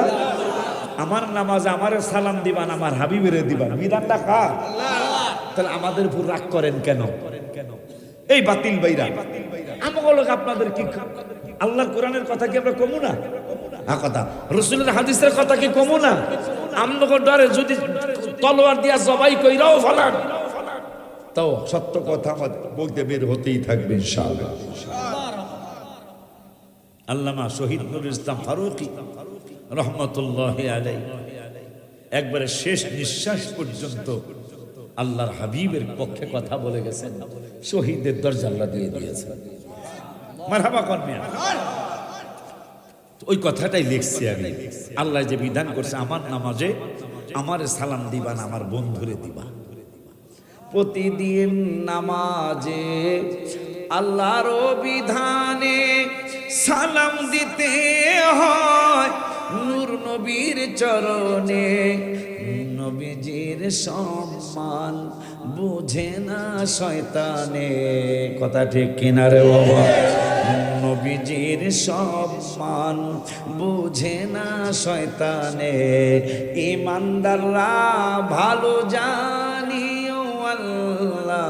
আমার নামাজে আমার সালাম দিবান, আমার হাবিবের দিবান, বিধানটা কার? তাহলে আমাদের উপর রাগ করেন কেন? এই বাতিল বাইরা আমাকে লোক আপনাদের কি আল্লাহর কোরআনের কথা কি আমরা কমু না? কথা রাসূলের হাদিসের কথা কি কমু না? আমনকে ডরে যদি তলোয়ার দিয়া জবাই কইরাও ফলান, তাও সত্য কথা বলতে বের হতেই থাকবে ইনশাআল্লাহ। আল্লামা শহীদ নুরুল ইসলাম ফারুকী রহমতুল্লাহি আলাইহি একবারে শেষ নিঃশ্বাস পর্যন্ত আল্লাহর হাবিবের পক্ষে কথা বলে গেছেন, শহীদের দরজা আল্লাহ দিয়ে দিয়েছেন। মারহাবা কর্মিয়া, ওই কথাটাই লিখছি আমি। আল্লাহ যে বিধান করছে আমার নামাজে আমার সালাম দিবা না, আমার বন্ধুরে দিবা। প্রতিদিন নামাজে আল্লাহর বিধানে সালাম দিতে হয় নূর নবীর চরণে। নবীজির সম্মান বুঝে না শয়তানে, কথা ঠিক কিনা রে বাবা? নবীজির সম্মান বুঝে না শয়তানে, ইমানদাররা ভালো জানিও আল্লাহ,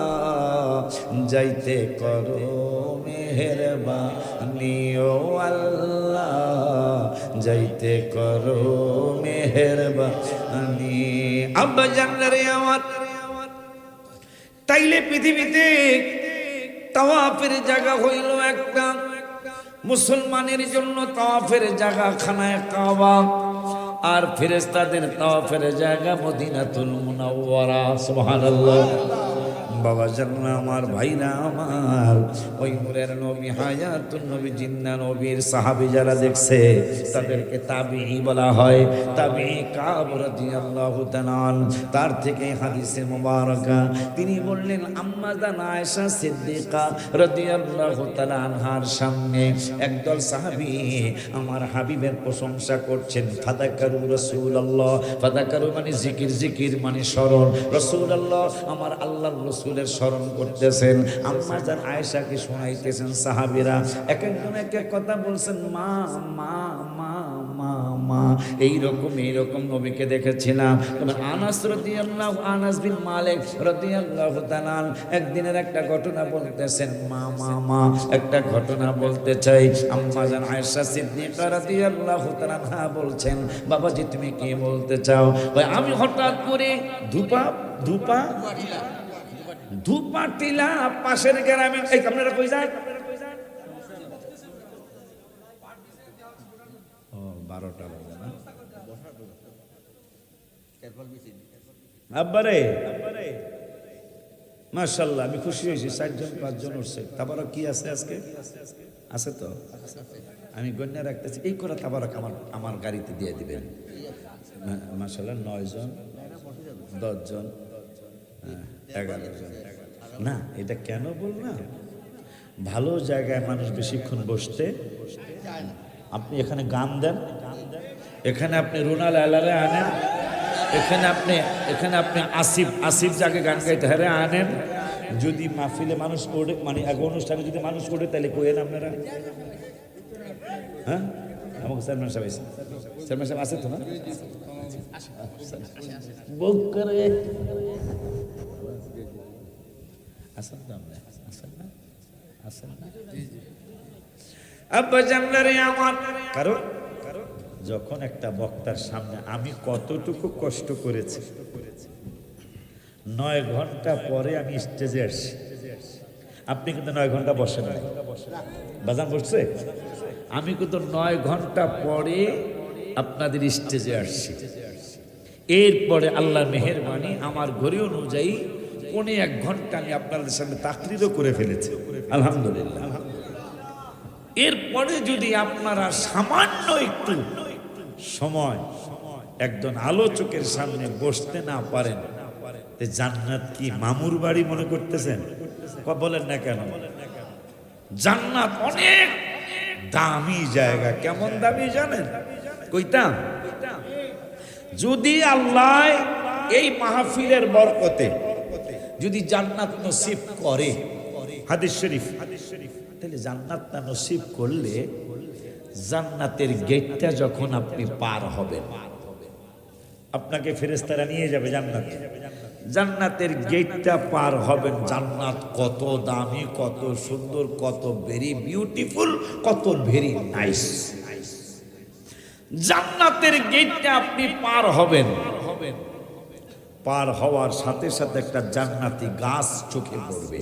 যাইতে করো মেহেরবানি ও আল্লাহ, যাইতে করো মেহেরবানি। আব্বা জানলে আমার, তাইলে পৃথিবীতে তাওয়াফের জায়গা হইল একটা, মুসলমানের জন্য তাওয়াফের জায়গা খানায় কাবা, আর ফেরেশতাদের তাওয়াফের জায়গা মদিনাতুল মুনাওয়ারা। সুবহানাল্লাহ। বাবা জানলা আমার, ভাইরা আমার, ওই নূরের নবী, হায়াতুন নবী, জিন্দা নবীর সাহাবী যারা দেখছে তাদেরকে তাবিঈ বলা হয়। তাবিঈ কাব রাদিয়াল্লাহু তাআলা, তার থেকে হাদিসে মুবারাকা তিনি বললেন, আম্মা জান আয়েশা সিদ্দিকা রাদিয়াল্লাহু তাআলা আনহার সামনে একদল সাহাবী আমার হাবিবের প্রশংসা করছেন। ফাদাকারু রাসূলুল্লাহ, ফাদাকারু মানে জিকির, জিকির মানে স্মরণ। রাসূলুল্লাহ আমার আল্লাহর রাসূলের স্মরণ করতেছেন। আম্মা জান আয়েশাকে শোনাইতেছেন সাহাবীরা, এক একজন এক এক কথা বলছেন, মা মা মা মা মা, এইরকম নবীকে দেখেছিলাম। আনাস বিন মালিক রাদিয়াল্লাহু তাআলা একদিনের একটা ঘটনা বলতেছেন, মা মা মা, একটা ঘটনা বলতে চাই। আম্মা জান আয়েশা সিদ্দিকা রাদিয়াল্লাহু তাআলা বলছেন, বাবাজি তুমি কি বলতে চাও? আমি হঠাৎ করে ধূপা টিলা পাশের গ্রামে, এই আপনারা কই যায়? 12টা বাজে না? আব্বারে মাশাআল্লাহ, আমি খুশি হয়েছি, 4জন 5জন উঠছে। তাবারক কি আছে আজকে? আছে তো? আমি গণ্যা রাখতেছি, এই করে তাবারক আমার গাড়িতে দিয়ে দিবেন। মাশাআল্লাহ, 9 জন, 10 জন, 11 জন। না, এটা কেন বললাম? ভালো জায়গায় মানুষ বেশিক্ষণ বসতে, আপনি এখানে গান দেন, এখানে আপনি রুনাল আলারে আনেন, এখানে আপনি আসিফ যাকে গান গাইতে হারে আনেন। যদি মাহফিলে মানুষ পড়ে, মানে এক অনুষ্ঠানে যদি মানুষ পড়ে, তাহলে কইেন আপনারা। হ্যাঁ, আমাকে চেয়ারম্যান সাহেব আছে তো না? বুক করে আসেন তো, আমরা আসেন না? আব্বা জানলে আমার, কারণ যখন একটা বক্তার সামনে আমি কতটুকু কষ্ট করেছি, 9 ঘন্টা পরে আমি স্টেজে আসছি। আপনি কিন্তু 9 ঘন্টা বসেন না, বাজান বসছে। আমি কিন্তু 9 ঘন্টা পরে আপনাদের স্টেজে আসছি। এরপরে আল্লাহর মেহেরবানি আমার ঘড়ি অনুযায়ী 1.25 ঘন্টা আমি আপনাদের সামনে তাকরিরও করে ফেলেছি, আলহামদুলিল্লাহ। এরপরে যদি আপনারা সামান্য একটু সময় একজন আলোচকের সামনে বসতে না পারেন, জান্নাত কি মামুর বাড়ি মনে করতেছেন? বলেন না কেন? জান্নাত অনেক দামি জায়গা। কেমন দামি জানেন? কইতাম, যদি আল্লাহ এই মাহফিলের বরকতে যদি জান্নাত নসিব করে, হাদিস শরীফ, তাহলে জান্নাতটা নসিব করলে জান্নাতের গেটটা যখন আপনি পার হবেন, আপনাকে ফেরেশতারা নিয়ে যাবে জান্নাতে। জান্নাতের গেটটা পার হবেন, জান্নাত কত দামি, কত সুন্দর, কত ভেরি বিউটিফুল, কত ভেরি নাইস। জান্নাতের গেটটা আপনি পার হবেন, পার হওয়ার সাথে সাথে একটা জান্নাতি গাছ চোখে পড়বে।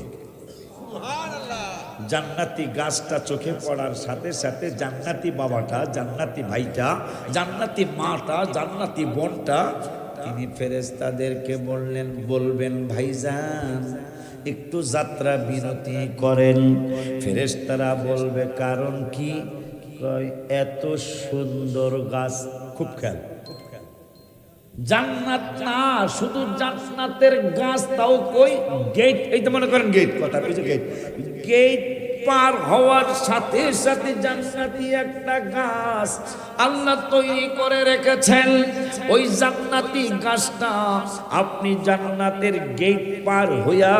জান্নাতি গাছটা চোখে পড়ার সাথে সাথে জান্নাতি বাবাটা, জান্নাতি ভাইটা, জান্নাতি মাটা, জান্নাতি বোনটা, তিনি ফেরেশতাদেরকে বলবেন, ভাইজান একটু যাত্রা বিরতি করেন। ফেরেশতারা বলবে, কারণ কি? এত সুন্দর গাছ। খুব খেয়াল, জান্নাত না শুধু জান্নাতের গাছ, তাও কই গেট, এই তো মনে করেন গেট, কথা কইছে গেট, গেট পার হওয়ার সাথে সাথে জান্নাতি একটা গাছ আল্লাহ তৈরি করে রেখেছেন। ওই জান্নাতি গাছটা আপনি জান্নাতের গেট পার হইয়া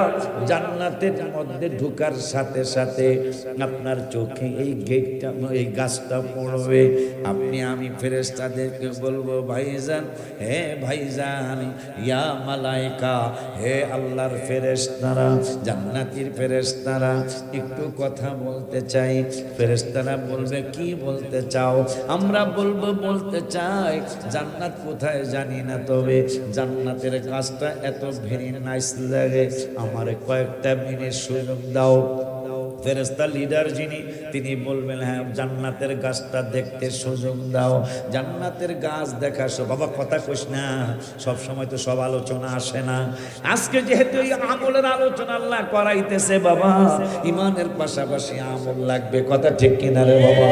জান্নাতের মধ্যে ঢোকার সাথে সাথে আপনার চোখে এই গেটটা, এই গাছটা পড়বে। আমি ফেরেশতাদেরকে বলবো, ভাইজান, হে ভাইজান, ইয়া মালাইকা, হে আল্লাহর ফেরেশতারা, জান্নাতীর ফেরেশতারা, একটু কথা কথা বলতে চাই। ফেরেশতারা বলবে কি বলতে চাও? আমরা বলবো বলতে চাই জান্নাত কোথায় জানি না, তবে জান্নাতের কাজটা এত ভেরি নাইস লাগে, আমার কয়েকটা মিনিট সুযোগ দাও। ফেরেশতা লিডার যিনি, তিনি বলবেন হ্যাঁ জান্নাতের গাছটা দেখতে সুযোগ দাও। জান্নাতের গাছ দেখা বাবা কথা কইস না, সব সময় তো সব আলোচনা আসে না। আজকে যেহেতু এই আমলের আলোচনা আল্লাহ করাইতেছে বাবা, ইমানের পাশাপাশি আমল লাগবে, কথা ঠিক কিনা রে বাবা?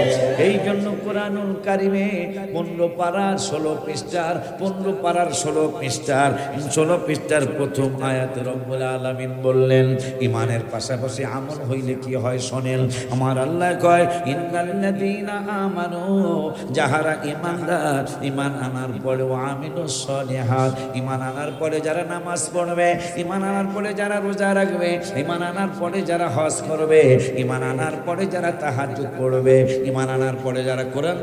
এই জন্য কোরআনুল কারিমে 15 পারার 16 পৃষ্ঠার 15 পারার 16 পৃষ্ঠার প্রথম আয়াতে রব্বুল আলামিন বললেন ইমানের পাশাপাশি আমল হইলে কি হয় শোনেন। আমার আল্লাহ কয় ইন্নাল্লাযীনা আমানু, যাহারা ঈমানদার, ঈমান আনার পরে আমিলুস সলিহাত, ঈমান আনার পরে যারা নামাজ পড়বে, ঈমান আনার পরে যারা রোজা রাখবে, ঈমান আনার পরে যারা হজ করবে, ঈমান আনার পরে যারা তাহাজ্জুদ পড়বে, ঈমান আনার পরে যারা কোরআন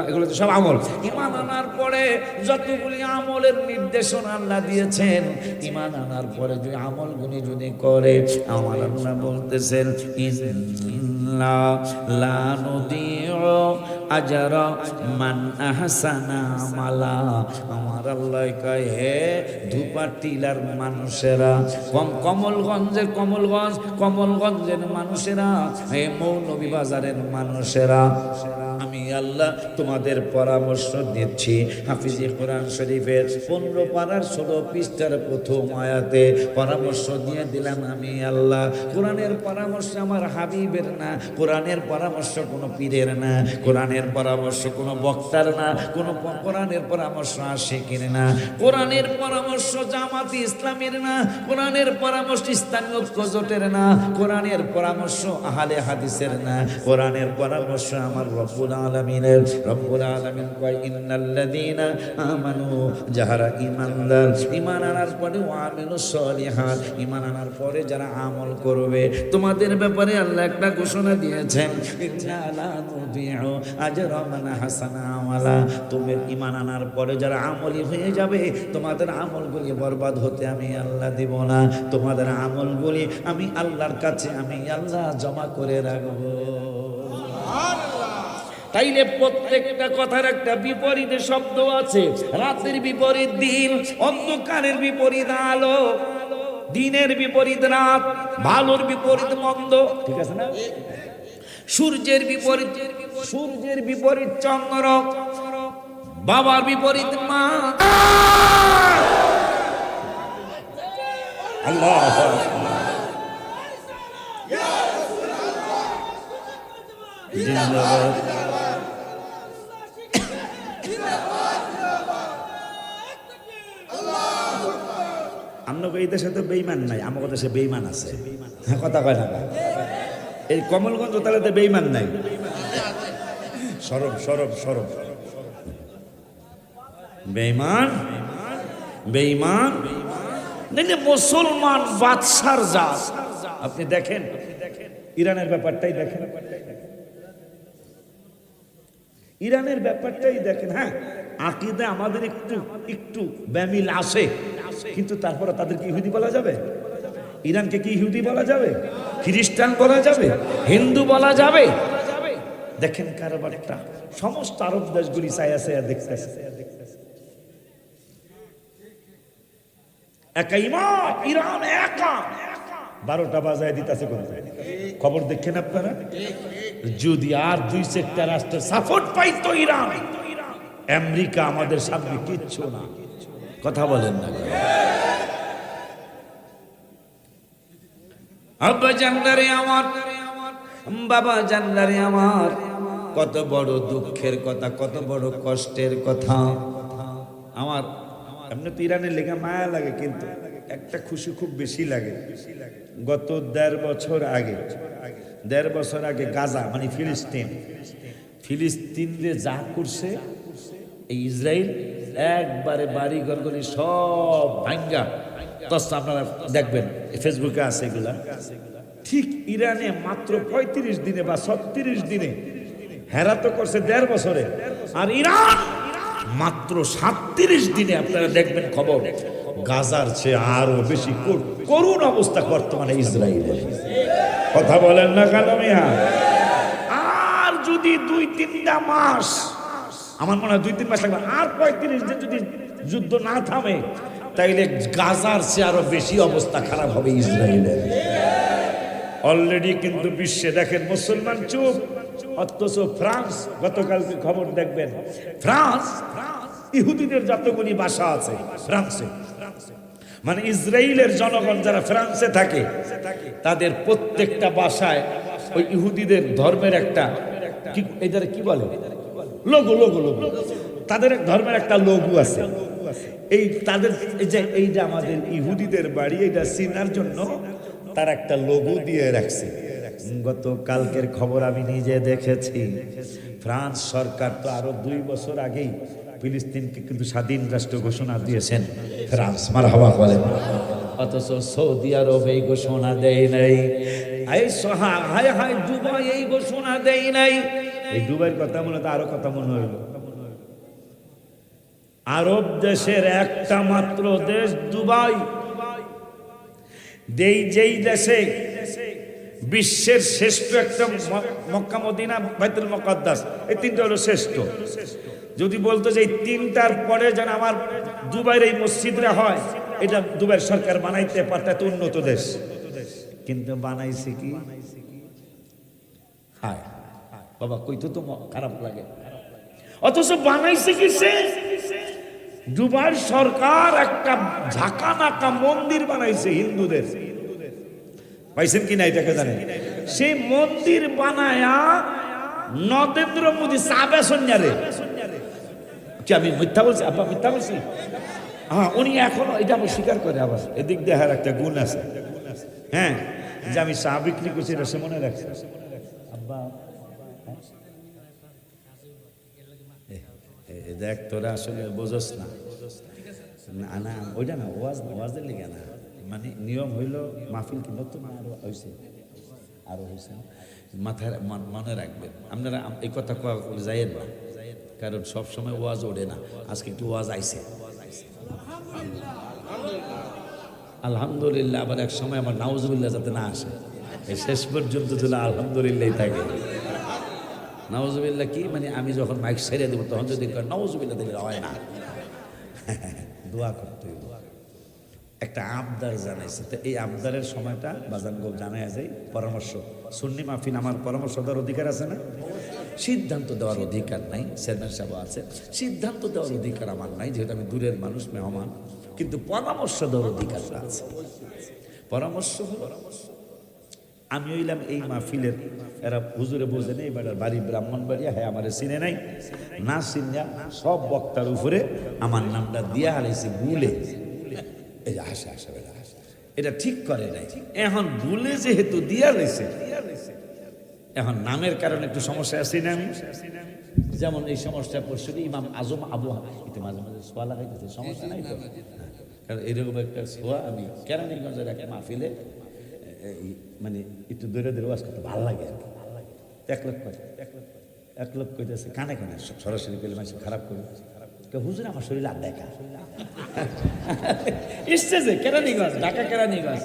এগুলো তো সব আমল। ঈমান আনার পরে যতগুলি আমলের নির্দেশনা আল্লাহ দিয়েছেন, ঈমান আনার পরে যে আমলগুলি যদি করে, আমার আল্লাহ বলতেছেন ইন্না লা নুদিউ আজরা মান আহসানা আমালা। আমার আল্লাহ কয় হে ধুপাটিলার মানুষেরা, কমলগঞ্জের মানুষেরা, হে মৌলভীবাজারের মানুষেরা, আমি আল্লাহ তোমাদের পরামর্শ দিচ্ছি। হাফিজে কোরআন শরীফের 15 পারার 16 পৃষ্ঠার প্রথম আয়াতে পরামর্শ দিয়ে দিলাম আমি আল্লাহ। কোরআনের পরামর্শ আমার হাবিবের না, কোরআনের পরামর্শ কোনো পীরের না, কোরআনের পরামর্শ কোনো বক্তার না, কোরআনের পরামর্শ আশিকের না, কোরআনের পরামর্শ জামাতি ইসলামের না, কোরআনের পরামর্শ ইসলামী ঐক্য জোটের না, কোরআনের পরামর্শ আহলে হাদিসের না, কোরআনের পরামর্শ আমার রব্বুল আলামিনের। রব্বুল আলামিন কয় ইন্নাল্লাযীনা আমানু, যাহারা ঈমানদার, ঈমান আনার পরে ওয়ামিলুস সলিহাত, ঈমান আনার পরে যারা আমল করবে, তোমাদের ব্যাপারে আল্লাহ একটা ঘোষণা দিয়েছেন ইন্না লা নুদিউ আজরা মান আহসানা আমালা। তোমাদের ঈমান আনার পরে যারা আমলি হয়ে যাবে, তোমাদের আমলগুলি বরবাদ হতে আমি আল্লাহ দিব না, তোমাদের আমলগুলি আমি আল্লাহর কাছে আমি আল্লাহ জমা করে রাখবো। তাইলে প্রত্যেকটা কথার একটা বিপরীত শব্দ আছে। রাতের বিপরীত দিন, অন্ধকারের বিপরীত আলো, দিনের বিপরীত রাত, ভালোর বিপরীত মন্দ, ঠিক আছে না? সূর্যের বিপরীত চন্দ্র, বাবার বিপরীত মা। আল্লাহ জিন্দাবাদ। আমরা এই দেশে তো বেঈমান নাই, আমাদের দেশে বেঈমান আছে। হ্যাঁ কথা কয় না, এই কমলগঞ্জ তাহলে বেঈমান নাই। সরব বেঈমান মুসলমান বাদশার জাত। আপনি দেখেন ইরানের ব্যাপারটাই দেখেন, ইরানের ব্যাপারটাই দেখেন। হ্যাঁ আকীদা আমাদের একটু বেমিল আসে, কিন্তু তারপরে তাদেরকে ইহুদি বলা যাবে? ইরানকে কি ইহুদি বলা যাবে? খ্রিস্টান বলা যাবে? হিন্দু বলা যাবে? দেখেন কারবারটা সমস্ত আরব দেশগুলি চায়া দেখতেছে। একা ইমাম, ইরান একা 12টা বাজায় দিতেছে। খবর দেখেন আপনারা, যদি আর 2-4টা রাষ্ট্রের সাপোর্ট পাইতো ইরান, আমেরিকা আমাদের সামনে কিচ্ছু না। কথা বলেন না? আব্বা জানদারে আমার, বাবা জানদারে আমার, কত বড় দুঃখের কথা, কত বড় কষ্টের কথা আমার। এমনি তো ইরানের লেগে মায়া লাগে, কিন্তু একটা খুশি খুব বেশি লাগে। গত 1.5 বছর আগে গাজা মানে ফিলিস্তিনে যা করছে এই ইসরায়েল, একবারে বাড়ি ঘরগুলি সব ভাঙ্গা তস। আপনারা দেখবেন ফেসবুকে আছে এগুলা। ঠিক ইরানে মাত্র 35 দিনে বা 36 দিনে হেরা তো করছে 1.5 বছরে, আর ইরান মাত্র 37 দিনে। আপনারা দেখবেন খবর, গাজার চেয়ে আরো বেশি করুণ অবস্থা বর্তমানে ইসরায়েলের। কথা বলেন না কেন মিয়া? আর যদি 2-3টা মাস, আমার মনে হয় 2-3 মাস লাগবে, আর 35 দিন যদি যুদ্ধ না থামে, তাইলে গাজার চেয়ে আরো বেশি অবস্থা খারাপ হবে ইসরায়েলের। অলরেডি কিন্তু বিশ্বে দেখেন মুসলমান চুপ, অথচ ফ্রান্স, গতকালকে খবর দেখবেন, ফ্রান্স ইহুদিদের যতগুলি বাসা আছে ফ্রান্সে, মানে ইসরায়েলের জনগণ যারা ফ্রান্সে থাকে তাদের প্রত্যেকটা বাসায় ওই ইহুদিদের ধর্মের একটা এদের কি বলে লোগো, তাদের এক ধর্মের একটা লোগো আছে। এই তাদের এই যে এইটা আমাদের ইহুদিদের বাড়ি, এটা চিনার জন্য তার একটা লোগো দিয়ে রাখছে। গত কালকের খবর আমি নিজে দেখেছি, ফ্রান্স সরকার তো আরো 2 বছর আগেই ফিলিস্তিনকে কিন্তু স্বাধীন রাষ্ট্র ঘোষণা দিয়েছেন ফ্রান্স, মারহাবা বলেন। অথচ সৌদি আরব এই ঘোষণা দেয় নাই, হায় হায় দুবাই এই ঘোষণা দেয় নাই। এই দুবাইয়ের কথা মনে তো আরো কথা মনে হইল, আরব দেশের একটা মাত্র দেশ দুবাই, যেই দেশে বিশ্বের শ্রেষ্ঠ একটা মক্কা মদিনা বাইতুল মুকাদ্দাস, এই 3টা হলো শ্রেষ্ঠ। যদি বলতো যে এই 3টার পরে যেন আমার দুবাইয়ের এই মসজিদরা হয়, এটা দুবাইয়ের সরকার বানাইতে পারত, এত উন্নত দেশ, কিন্তু বানাইছে কি? হায় বাবা, কইতো তো খারাপ লাগে। অথচ বানাইছে কি? সে দুবাইয়ের সরকার একটা ঝাঁকা নাকা মন্দির বানাইছে হিন্দুদের, পাইছেন কিনা এটাকে জানেন? সেই মন্দির বানায়া নরেন্দ্র মোদী চাবে সন্ন্যারে, কি আমি মিথ্যা বলছি? আব্বা মিথ্যা বলছি? হ্যাঁ, উনি এখনো এটা স্বীকার করে। আবার এদিক দিয়ে একটা গুণ আছে, হ্যাঁ, যে আমি চা বিক্রি করছি এটা সে মনে রাখছে। আব্বা দেখ, তোরা আসলে বোঝস না, না ওইটা না, ওয়াজের লিগে না, মানে নিয়ম হইল মাহফিল কি নতুন আরো হয়েছে, মাথায় মনে রাখবেন আপনারা, এই কথা যাইয়েন না, কারণ সবসময় ওয়াজ ওঠে না, আজকে একটু ওয়াজ আইছে আলহামদুলিল্লাহ। আবার এক সময় আমার নাউজুবিল্লাহ যাতে না আসে, এই শেষ পর্যন্ত যদি আলহামদুলিল্লাহ থাকে। নাউজুবিল্লাহ কি মানে, আমি যখন মাইক ছেড়ে দেবো তখন যদি নাউজুবিল্লাহ দিলে হয় না, দোয়া করতে হইব। একটা আবদার জানাইছে, তো এই আবদারের সময়টা বাজান গো জানাই যায় পরামর্শ। সুন্নি মাহফিল আমার পরামর্শ দেওয়ার অধিকার আছে না? সিদ্ধান্ত দেওয়ার অধিকার নাই, চেয়ারম্যান সাহেব আছে, সিদ্ধান্ত দেওয়ার অধিকার আমার নাই, যেহেতু আমি দূরের মানুষ, মেহমান, কিন্তু পরামর্শ দেওয়ার অধিকারটা আছে। পরামর্শ হলো, আমি হইলাম এই মাহফিলের, এরা হুজুরে বোঝে নেই, বেটার বাড়ি ব্রাহ্মণবাড়িয়া, হ্যাঁ আমার চিনে নাই, না চিনিয়া সব বক্তার উপরে আমার নামটা দিয়া হারাইছে ভুলে। এই যে হাসে হাসে বেটা, এটা ঠিক করে নাই, এখন ভুলে যেহেতু দিয়া লাইছে, এখন নামের কারণে একটু সমস্যা আছে না। আমি যেমন এই সমস্যা পড়ছি ইমাম আজম আবু, একটু মাঝে মাঝে ছোঁয়া লাগাইতেছে, সমস্যা নাই তো, কারণ এরকম একটা ছোঁয়া আমি কেরানীগঞ্জের একটা মাহফিলে মানে একটু দূরে দূরে ওয়াজ করতে ভালো লাগে আর কি। এক লোক কইতেছে কানে কানে, সরাসরি পেলে মানুষ খারাপ করবে, হুজুর আমার শরীর আর দেখা স্টেজে কেরানীগঞ্জ, ঢাকা কেরানীগঞ্জ,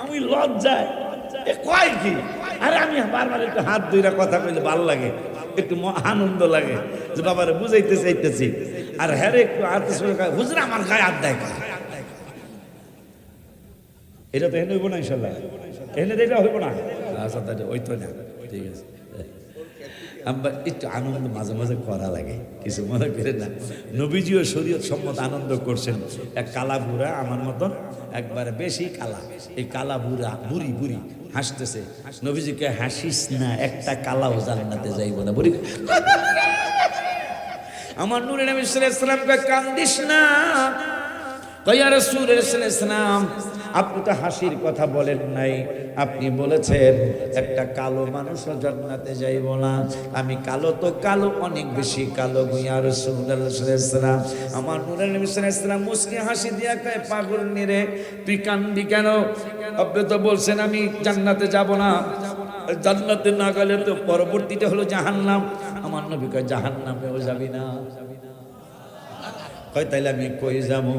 আমি লজ্জায় কয় কি, আরে আমি বারবার একটু হাত ধইরা কথা কইলে ভালো লাগে, একটু আনন্দ লাগে যে বাবারে বুঝাইতে চাইতেছি, আর হ্যাঁ একটু হাত হুজুর আমার গায়ে হাত দেখা, এটা তো এনে হইব না ইনশাল্লাহ, এনে দেখলে হইব না, আচ্ছা ওই তো না, ঠিক আছে। আমরা একটু আনন্দ মাঝে মাঝে করা লাগে, কিছু মনে করে না। নবীজিও শরীয়ত সম্মত আনন্দ করছেন। এক কালা বুড়া আমার মতন একবারে বেশি কালা, এই কালা বুড়া বুড়ি হাসতেছে, নবীজিকে হাসিস না, একটা কালাও জান্নাতে যাইব না। বুড়ি আমার নূরে নবী সাল্লাল্লাহু আলাইহি ওয়াসাল্লামকে কান্দিস না, কয়া রাসূলুল্লাহ সাল্লাল্লাহু আলাইহি ওয়াসাল্লাম আপনি তো হাসির কথা বলেন নাই, আপনি বলেছেন একটা কালো মানুষও জান্নাতে যাইব না। আমি কালো তো কালো, অনেক বেশি কালো ইয়া রাসূলুল্লাহ সাল্লাল্লাহু আলাইহি ওয়াসাল্লাম। আমার নূরে নবী সাল্লাল্লাহু আলাইহি ওয়াসাল্লাম মুস্কি হাসি দিয়া কয় পাগল নিরে তুই কান্দি কেন? আপনি তো বলছেন আমি জান্নাতে যাব না, জান্নাতে না গেলে তো পরবর্তীতে হলো জাহান্নাম। আমার নবী কয় জাহান্নামেও যাবি না। কয় তাইলে আমি কই যাবো?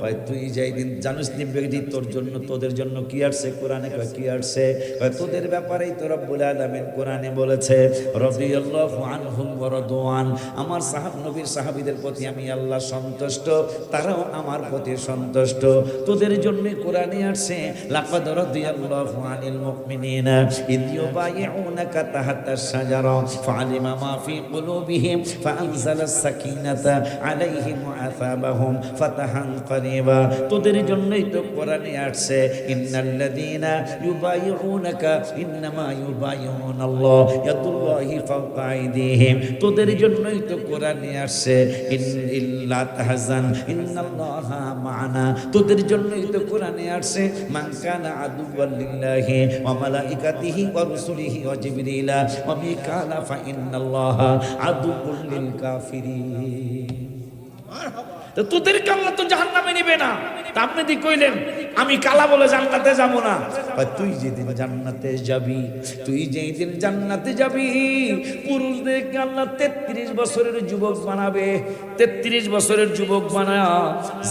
কয় তুই যাই দিন জানিস নি বেদি তোর জন্য তোদের জন্য কি আসছে কোরআনে? কয় কি আসছে? কয় তোদের ব্যাপারেই তো রব্বুল আলামিন কোরআনে বলেছে রাদিয়াল্লাহু আনহুম ওয়া রাদওয়ান। আমার নবীর সাহাবীদের প্রতি আমি আল্লাহ সন্তুষ্ট, তারাও আমার প্রতি সন্তুষ্ট। তোদের জন্য কোরআনে আসছে লাকাদ রাদিয়াল্লাহু আনিল মুমিনিনা ইয ইউবাইউনাকা তাহতা শাজারা ফাআলিমা মা ফি কুলুবিহিম ফাআনজালাস সাকিনাতা আলাইহিম ওয়া আসাবাহুম ফাতাহান করিবা। তোদের জন্যই তো কোরআনে আসছে ইন্নাল্লাযীনা ইউবাইউনাকা ইন্নামা ইউবাইউনাল্লাহ ইয়াদুল্লাহি ফাওকা আইদিহিম। তোদের জন্যই তো কোরআনে আসছে ইল্লা তাহজান ইন্নাল্লাহা মা'ানা। তোদের জন্যই তো কোরআনে আসছে মান কানা আদুওয়াল লিল্লাহি ওয়া মালাইকাতিহি ওয়া রুসুলিহি ওয়া জিবরিলা ওয়া মিকালা ফা ইন্নাল্লাহা আদুউল লিল কাফিরিন। তো তোদেরকে আল্লাহ তো জাহান্নামে নিবে না। তা আপনি দি কইলেন আমি কালা বলে জান্নাতে যাব না। তুই যেদিন জান্নাতে যাবি, তুই যেদিন জান্নাতে যাবি, পুরুষদেরকে আল্লাহ 33 বছরের যুবক বানাবে। 33 বছরের যুবক বানায়া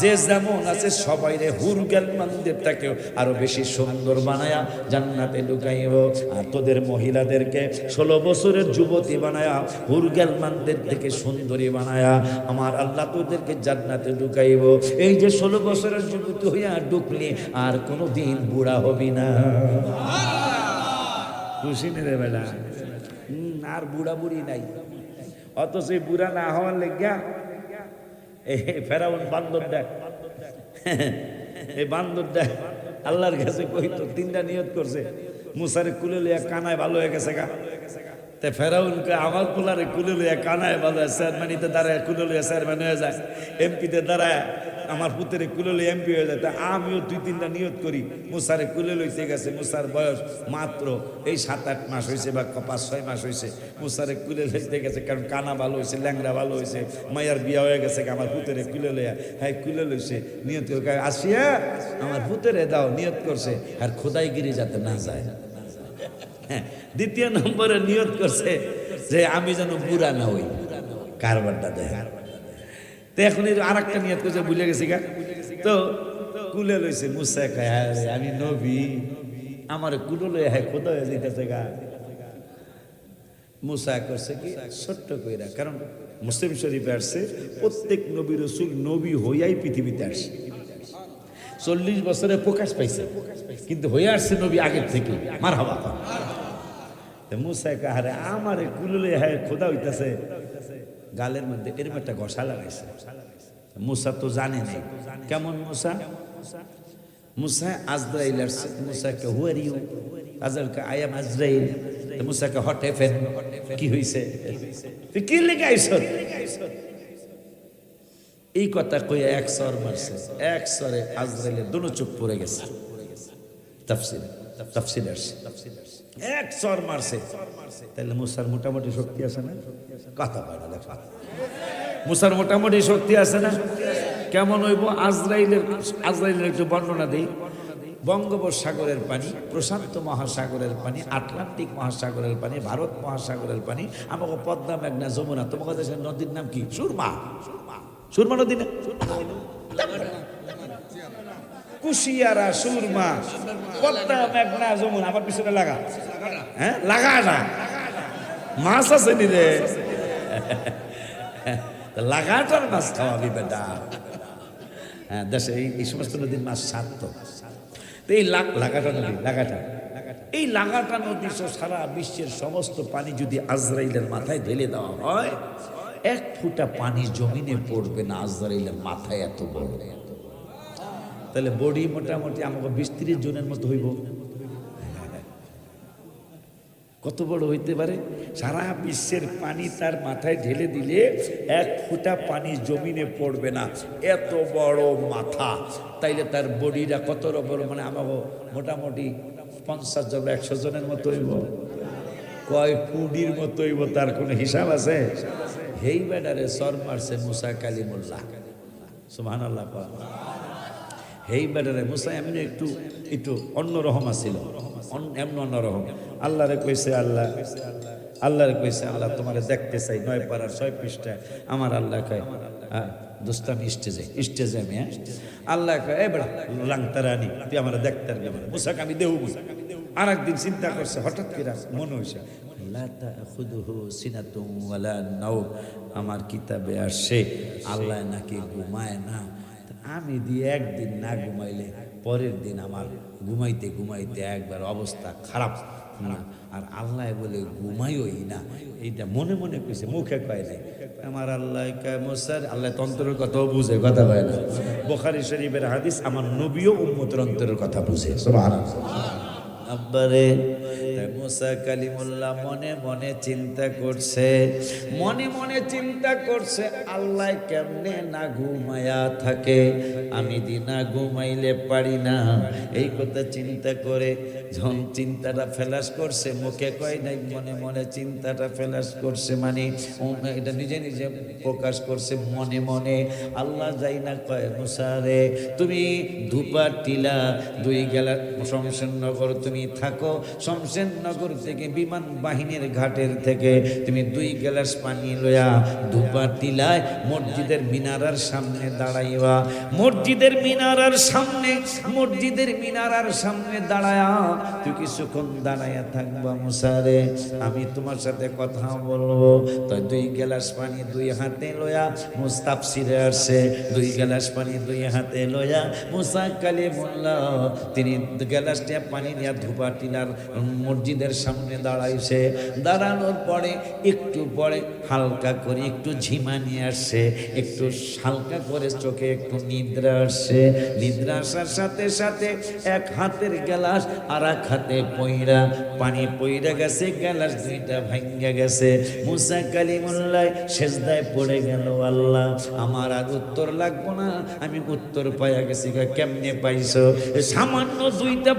যে যেমন আছে সবাইরে হুরগালমানদের থেকেও আরো বেশি সুন্দর বানায়া জান্নাতে ঢুকাইব। আর তোদের মহিলাদেরকে 16 বছরের যুবতী বানায়া হুরগালমানদের থেকে সুন্দরী বানায়া আমার আল্লাহ তোদেরকে জান্নাতে ঢুকাইব। এই যে 16 বছরের যুবতী হইয়া ঢুকলি আর কোনোদিন বুড়া হবি না। খুশি রে বেলা, আর বুড়া বুড়ি নাই। অথচ এই বুড়া না হওয়ার লেগা ফেরাউন বান্দর দেখ, এই বান্দর দেখ আল্লাহর কাছে কইতো 3টা নিয়ত করছে মুসারে কুলে লইয়া কানায় ভালো হয়ে গেছে গা। তে ফেরাউনকে আমার পোলারে কুলে লইয়া কানায় ভালো হয়, চেয়ারম্যানিতে দাঁড়ায় কুলে লইয়া চেয়ারম্যান হয়ে যায়, এমপিতে দাঁড়ায় আমার পুতেরে কুলে লইয়া এমপি হয়ে যায়। তা আমিও 2-3টা নিয়ত করি মুসারে কুলে লইতে গেছে। মুসার বয়স মাত্র এই 7-8 মাস হয়েছে বা 5-6 মাস হয়েছে। মুসারে কুলে লইতে গেছে কারণ কানা ভালো হয়েছে, ল্যাংড়া ভালো হয়েছে, মায়ের বিয়া হয়ে গেছে, আমার পুতেরে কুলে লইয়া হ্যাঁ কুলে লইছে। নিয়ত করে আসিয়া আমার পুতেরে দাও নিয়ত করছে আর খোদাইগিরি যাতে না যায়। দ্বিতীয় নম্বরে নিয়ত করছে যে আমি যেন বুড়া না হই, কারবারটা দেয়। তো এখন আর একটা নিয়ত করছে, ভুলে গেছি গা। তো কুলে লইছে মুসা, আমি নবী, আমার কুলে লইয়া হ্যাঁ খোদা হয়ে যেতেছে গা। মুসা করছে কি ছোট্ট কইরা, কারণ মুসলিম শরীফে আসছে প্রত্যেক নবী রাসূল নবী হইয়াই পৃথিবীতে আসে। 40 বছরে প্রকাশ পাইছে কিন্তু হয়ে আসছে নবী আগের থেকে। মারহাবা। মুসা কাহারে আমারে কুললে হ্যাঁ খোদা হইতাছে, গালের মধ্যে এরকম একটা ঘষা লাগাইছে। মুসা তো জানে নাই কেমন মুসা। মুসা আজরাইল আসছে, মুসাকে হু আর ইউ? আজরাইলকে আই এম আজরাইল। মুসাকে হট হেভেন, কি হইছে? তুই কি লিখে আইছ? এই কথা কইয়া এক সর মারছে, এক সরে আজরাইলের দুনো চোখ পড়ে গেছে। তাফসীর আসছে এক সর মারছে। তাহলে মুসার মোটামুটি শক্তি আছে না? কথা বলা দেখা মুসার মোটামুটি শক্তি আছে না? কেমন হইব? আজরাইলের একটু বর্ণনা দেই। বঙ্গোপসাগরের পানি, প্রশান্ত মহাসাগরের পানি, আটলান্টিক মহাসাগরের পানি, ভারত মহাসাগরের পানি, আমাকে পদ্মা, মেঘনা, যমুনা, তোমাকে দেশের নদীর নাম কি? সুরমা। সুরমা নদী না? কুশিয়ারা, সুরমা, পদ্মা, মেঘনা, যমুনা। আমার পিছনে লাগা, হ্যাঁ লাগা না, মাছ আছে নি রে? লাগাটার মাছ খাওয়াবি বেটা। হ্যাঁ দেশে এই সমস্ত নদীর মাছ স্বাদ তো। এই লাগাটা নদী, এই লাগাটা নদী সারা বিশ্বের সমস্ত পানি যদি আজরাইলের মাথায় ঢেলে দেওয়া হয়, 1 ফুটা পানি জমিনে পড়বে না আজরাইলের মাথায়, এত বড়। তাহলে বডি মোটামুটি আমাকে 20-30 জনের মতো হইব। কত বড় হইতে পারে? সারা বিশ্বের পানি তার মাথায় ঢেলে দিলে 1 ফুটা পানি জমিনে পড়বে না, এত বড় মাথা। তাইলে তার বডিটা কত বড়? মানে আমাকে মোটামুটি 50 জন 100 জনের মতো হইব। কয় ফুডির মতো হইব, তার কোনো হিসাব আছে? হেই বেডারে সর মারছে মুসা কালিমুল্লাহ, সুবহানাল্লাহ। হেই বেডারে মুসা এমনি একটু অন্যরকম আছিল, এমন অন্যরকম। আল্লাহরে কইছে আল্লাহরে কইছে আল্লাহ তোমারে দেখতে চাই। 9 পারার 6 পৃষ্ঠায় আমার আল্লাহ কয় দোস্ত আমি স্টেজে আমি আল্লাহ কয় এ বেড়া লাংতারানি তুই আমার দেখতে পারবি না মুসাকে আমি দেবো আর একদিন চিন্তা করছে হঠাৎ করে মনে হয়েছে লা তাখুযুহু সিনাতুন ওয়ালা নাওম আমার কিতাবে আসে আল্লাহ নাকি ঘুমায় না আমি দিয়ে একদিন না ঘুমাইলে পরের দিন আমার ঘুমাইতে ঘুমাইতে একবার অবস্থা খারাপ না আর আল্লাহ বলে ঘুমাইওই না এইটা মনে মনে কইছে মুখে কয় নাই আমার আল্লাহ কয় মুসার আল্লাহ তন্ত্রের কথাও বুঝে কথা কয় না বুখারী শরীফের হাদিস আমার নবীও উম্মতের অন্তরের কথা বুঝে সুবহানাল্লাহ আব্বারে মুসা কালিমুল্লাহ মনে মনে চিন্তা করছে আল্লাহ কেমনে না ঘুমায়া থাকে আমি দিনা ঘুমাইলে পারি না এই কথা চিন্তা করে যখন চিন্তাটা ফেলাস করছে মুখে কয় নাই মনে মনে চিন্তাটা ফেলাস করছে মানে এটা নিজে নিজে প্রকাশ করছে মনে মনে আল্লাহ যাই না কয় মুসা রে তুমি ধূপা টিলা দুই গেলা শমশেরনগর তুমি থাকো শমশেরনগর থেকে বিমান বাহিনীর ঘাটের থেকে তুমি 2 গ্লাস পানি লয়া ধূপা টিলায় মসজিদের মিনারার সামনে দাঁড়াইবা মসজিদের মিনারার সামনে দাঁড়ায়া তুই কিছুক্ষণ দাঁড়াইয়া থাকবা মুসা রে আমি তোমার সাথে কথা বলবো তো 2 গ্লাস পানি 2 হাতে লয়া মুস্তাফসিরে আসে 2 গ্লাস পানি 2 হাতে লয়া মুসা কালিমুল্লাহ তিনি গ্লাসটা পানি নিয়ে ধূপা টিলার মসজিদের সামনে দাঁড়াইছে দাঁড়ানোর পরে একটু পরে হালকা করে একটু ঝিমানি আসছে একটু হালকা করে চোখে একটু নিদ্রা আসছে নিদ্রা আসার সাথে সাথে এক হাতের গ্লাস আর এক হাতে পানি পইরা গেছে গ্লাস দুইটা ভাঙ্গা গেছে মুসা কালিমুল্লাহ সেজদায় পড়ে গেল আল্লাহ আমার আর উত্তর লাগবো না আমি উত্তর পাইয়া গেছি কেমনে পাইছো সামান্য 2টা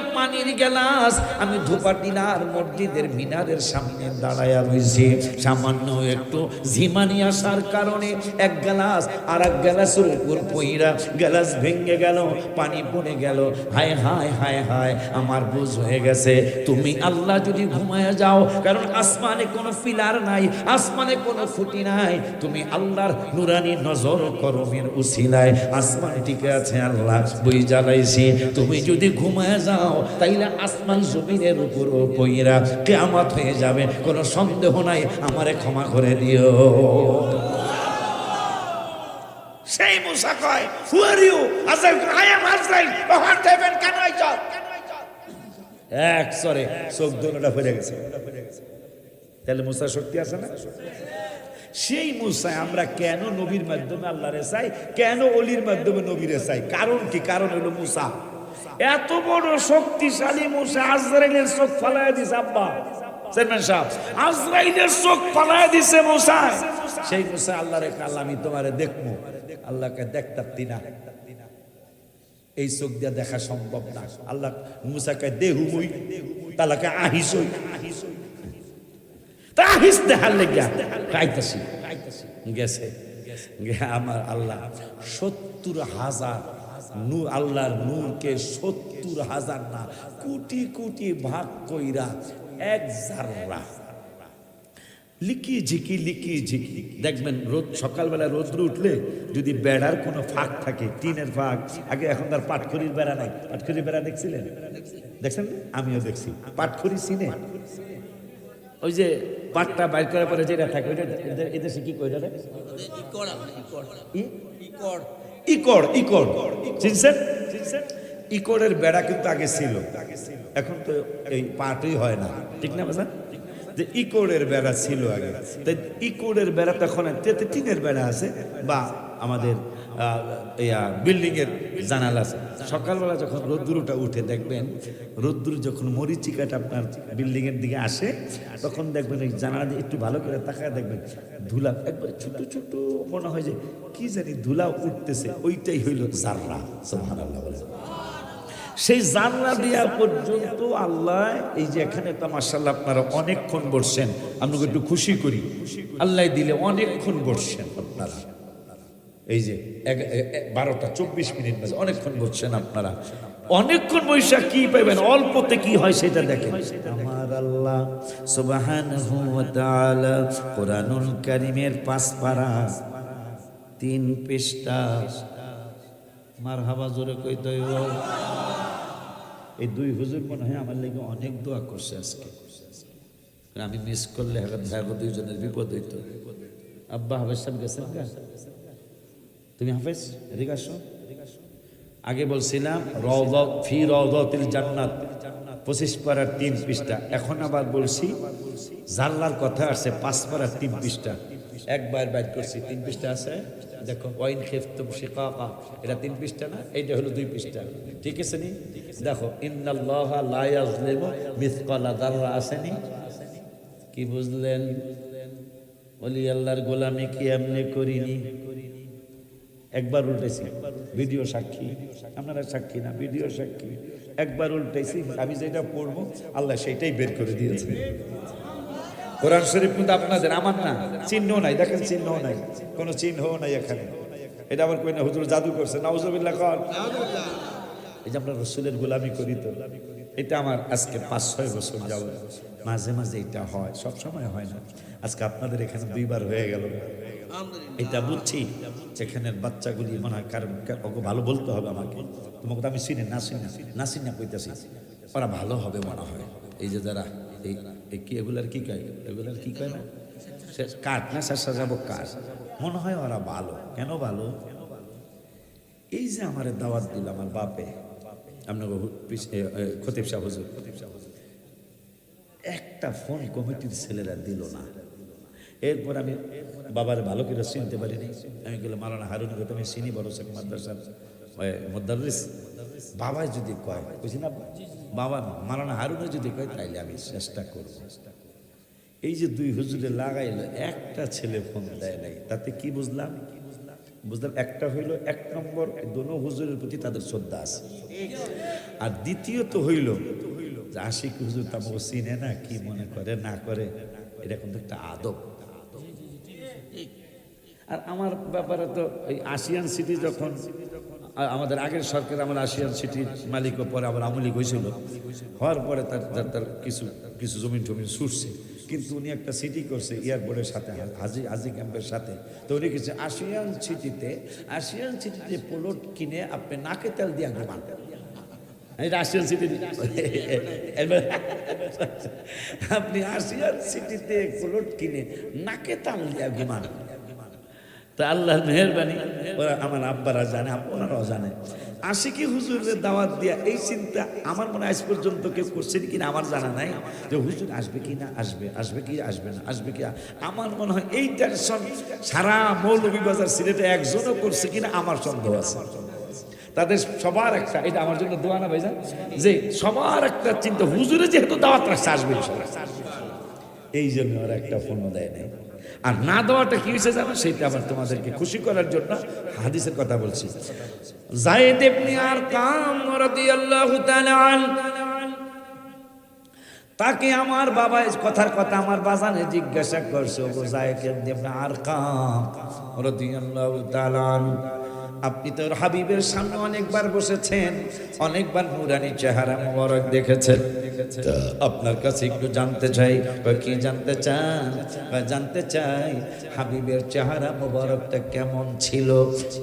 পানির গ্লাস আমি ধূপা টিলার মসজিদের মিনারের সামনে দাঁড়ায়া রইছি সামান্য একটু ঝিমানি আসার কারণে এক গ্লাস আর এক গ্লাসের উপর পইরা গ্লাস ভেঙে গেল পানি পড়ে গেল হায় হায় হায় হায় আমার বুঝ হয়ে গেছে তুমি আল্লাহ যদি ঘুমায়া যাও কারণ আসমানে কোনো পিলার নাই আসমানে কোনো খুঁটি নাই তুমি আল্লাহর নুরানি নজর করমের উসিলায় আসমান টিকে আছে আল্লাহ বই জ্বালাইছি তুমি যদি ঘুমায়া যাও তাইলে আসমান জমিনের উপর পইরা কিয়ামত হয়ে যাবে কোনো সন্দেহ নাই আমারে ক্ষমা করে দিও সেই মুসা কয় হু আর ইউ আই এম আজরাইল what happened can I talk এক সরে চোখ দুটোটা ফেলে গেছে তাহলে মুসা শক্তি আছে না সেই মুসা আমরা কেন নবীর মাধ্যমে আল্লাহরে চাই কেন ওলির মাধ্যমে নবীরে চাই কারণ কি কারণ হলো মুসা এত বড় শক্তিশালী মুসা আজরাইলের চোখ ফালায়া দিছে আব্বা চেয়ারম্যান সাহেব আজরাইলের চোখ ফালায়া দিছে মুসা সেই মুসা আল্লাহরে আল্লাহ আমি তোমারে দেখবো আল্লাহকে দেখতাম না এই চোখ দিয়ে দেখা সম্ভব না আল্লাহ মুসাকে দেহু মুই তালাকে আহিসই তা আহিস দেখার লেগা খাইতাছি গেছে আমার আল্লাহ 70,000 নূর আল্লাহর নূরকে 70,000 না কোটি কোটি ভাগ কইরা এক জাররা লিকিয়ে ঝিকি দেখবেন রোদ সকালবেলা রোদ্র উঠলে যদি বেড়ার কোনো ফাঁক থাকে টিনের ফাঁক আগে এখন তার পাটখড়ির বেড়া নাই পাটখড়ির বেড়া দেখছিলেন দেখছেন আমিও দেখছি পাটখড়ি চিনে ওই যে পাটটা বাইর করার পরে যেটা থাকে ওইটা এদেশে কি কই এটা ইকড় চিনছেন ইকড়ের বেড়া কিন্তু আগে ছিল এখন তো এই পাটই হয় না ঠিক না বাজান যে ইকড়ের বেড়া ছিল আগে তাই ইকড়ের বেড়া তখন টিনের বেড়া আছে বা আমাদের বিল্ডিং এর জানালা আছে সকালবেলা যখন রোদ্দুরটা উঠে দেখবেন রোদ্দুর যখন মরিচিকাটা আপনার বিল্ডিং এর দিকে আসে তখন দেখবেন এই জানালা দিয়ে একটু ভালো করে তাকায় দেখবেন ধুলা একবার ছোট ছোট মনে হয় যে কি জানি ধুলা উঠতেছে ওইটাই হইল জাররা সুবহানাল্লাহ বলে সেই জানলা দিয়া পর্যন্ত আল্লাহ এই যে এখানে তো মাশাআল্লাহ আপনারা অনেকক্ষণ বসছেন আপনাকে একটু খুশি করি আল্লাহ দিলে অনেকক্ষণ বসছেন আপনারা এই যে 12টা 24 মিনিট বাজে অনেকক্ষণ বসছেন আপনারা অনেকক্ষণ বৈশাখ কি পাইবেন, অল্পতে কি হয় সেটা দেখেন। আমার আল্লাহ সুবহানাহু ওয়া তাআলা কোরআনুল কারীমের 5 পারা 3 পৃষ্ঠা, মারহাবা জোরে কইতে হইব। এই 2 হুজুর মনে হয় আমার লাগি অনেক দোয়া করছে আজকে, আমি মিস করলে ভাইগো 2 জনের বিপদ হইতো। আব্বা হাফেজ সাহেব গেছেন গা, তুমি হাফেজ এদিকে আসো। আগে বলছিলাম রওযা ফি রওযাতিল জান্নাত 25 পারার 3 পৃষ্ঠা, এখন আবার বলছি জাল্লার কথা আছে 5 পারার 3 পৃষ্ঠা। একবার বাইট করছি 3 পৃষ্ঠা আছে, দেখো ওয়াইন খিফতুম শিকাকা, এটা 3 পৃষ্ঠা না, এইটা হলো 2 পৃষ্ঠা, ঠিক আছে নি? দেখো ইন্নাল্লাহা লা ইয়াজলিমু মিসকালা যাররা, আসেনি? কি বুঝলেন? ওলি আল্লাহর গোলামি কি এমনি করিনি? একবার উল্টেছি, ভিডিও সাক্ষী, আপনারা সাক্ষী না, ভিডিও সাক্ষী। একবার উল্টেছি, আমি যেটা পড়বো আল্লাহ সেটাই বের করে দিয়েছে। কোরআন শরীফ কিন্তু আপনাদের, আমার না, চিহ্ন নাই, দেখেন চিহ্ন নাই, কোনো চিহ্ন নাই এখানে। এটা আবার কই না হুজুর জাদু করছে, নাউজুবিল্লাহ কর। এই যে আমরা রাসূলের গোলামি করি, তো এটা আমার আজকে 5-6 বছর যাবত মাঝে মাঝে এটা হয়, সব সময় হয় না। আজকে আপনাদের এখানে 2 বার হয়ে গেল, এটা বুঝছি যেখানের বাচ্চাগুলি মনে হয় কারণ ওকে ভালো বলতে হবে আমাকে, তোমাকে তো আমি চিনি না, চিনি না কইতাছি, ওরা ভালো হবে মনে হয়। এই যে যারা এই কি এগুলার কি কয়, এগুলার কি কয় না, কাঠ না শেষা যাবো কাঠ, মনে হয় ওরা ভালো। কেন ভালো? এই যে আমার দাওয়াত দিল আমার বাপে, আপনার খতিব সাহেব হুজুর, একটা ফোন কমিটির ছেলেরা দিল না। এরপর আমি বাবার ভালো করে চিনতে পারিনি, আমি গেলাম মাওলানা হারুন কে তুমি চিনি, বড় শেখ মাদ্রাসার মুদাররিস, বাবা যদি কয়, বুঝি না বাবা মাওলানা হারুনে যদি কয় তাইলে আমি চেষ্টা করব। এই যে 2 হুজুরে লাগাইলো, একটা ছেলে ফোন দেয় নাই, তাতে কি বুঝলাম? একটা হইল 1 নম্বর দোনো হুজুরের প্রতি তাদের শ্রদ্ধা আছে, আর দ্বিতীয়ত হইল যে আশিক হুজুর তামো চিনে না, কি মনে করে না করে, এটা কিন্তু একটা আদব। আর আমার ব্যাপারে তো এই আসিয়ান সিটি যখন আমাদের আগের সরকার, আমার আসিয়ান সিটির মালিকও পরে আবার আমলিক হয়েছিল, হওয়ার পরে তার কিছু জমিন টমিন ছুটছে, কিন্তু উনি একটা সিটি করছে এয়ারপোর্টের সাথে, হাজি ক্যাম্পের সাথে। তো উনি কিছু আসিয়ান সিটিতে প্লট কিনে আপনি নাকে তেল দিয়ে ঘুমান, আসিয়ান সিটি আপনি আসিয়ান সিটিতে প্লট কিনে নাকে তাল দিয়ে ঘুমান। তা আল্লাহর মেহেরবানি, ওরা আমার আব্বারা জানে, আপনারাও জানে। আশিকি হুজুরের দাওয়াত দিয়া এই চিন্তা আমার মনে আজ পর্যন্ত কেউ করছেন কিনা আমার জানা নাই, যে হুজুর আসবে কি না, আসবে কি আসবে না, আসবে কি। আমার মনে হয় এই টেনশন সারা মৌলভীবাজার সিলেটে একজনও করছে কিনা আমার সন্দেহ আছে। তাদের সবার একটা, এটা আমার জন্য দোয়া না ভাইজান, যে সবার একটা চিন্তা হুজুরে যেহেতু দাওয়াত রাখছে আসবে, এই জন্য ওরা একটা ফোনও দেয় নাই। আর না দেওয়াটা কি হয়েছে জানো, সেটা আবার তোমাদেরকে খুশি করার জন্য হাদিসের কথা বলছি। যায়েদ ইবনে আরকাম রাদিয়াল্লাহু তাআলা তাকে আমার বাবা কথার কথা আমার বাজানে জিজ্ঞাসা করছে, ও যায়েদ ইবনে আরকাম রাদিয়াল্লাহু তাআলা, আপনি তো হাবিবের সামনে অনেকবার বসেছেন, অনেকবার নূরানী চেহারা মোবারক দেখেছেন, আপনার কাছে একটু জানতে চাই। কি জানতে চান? জানতে চাই হাবিবের চেহারা মোবারকটা কেমন ছিল।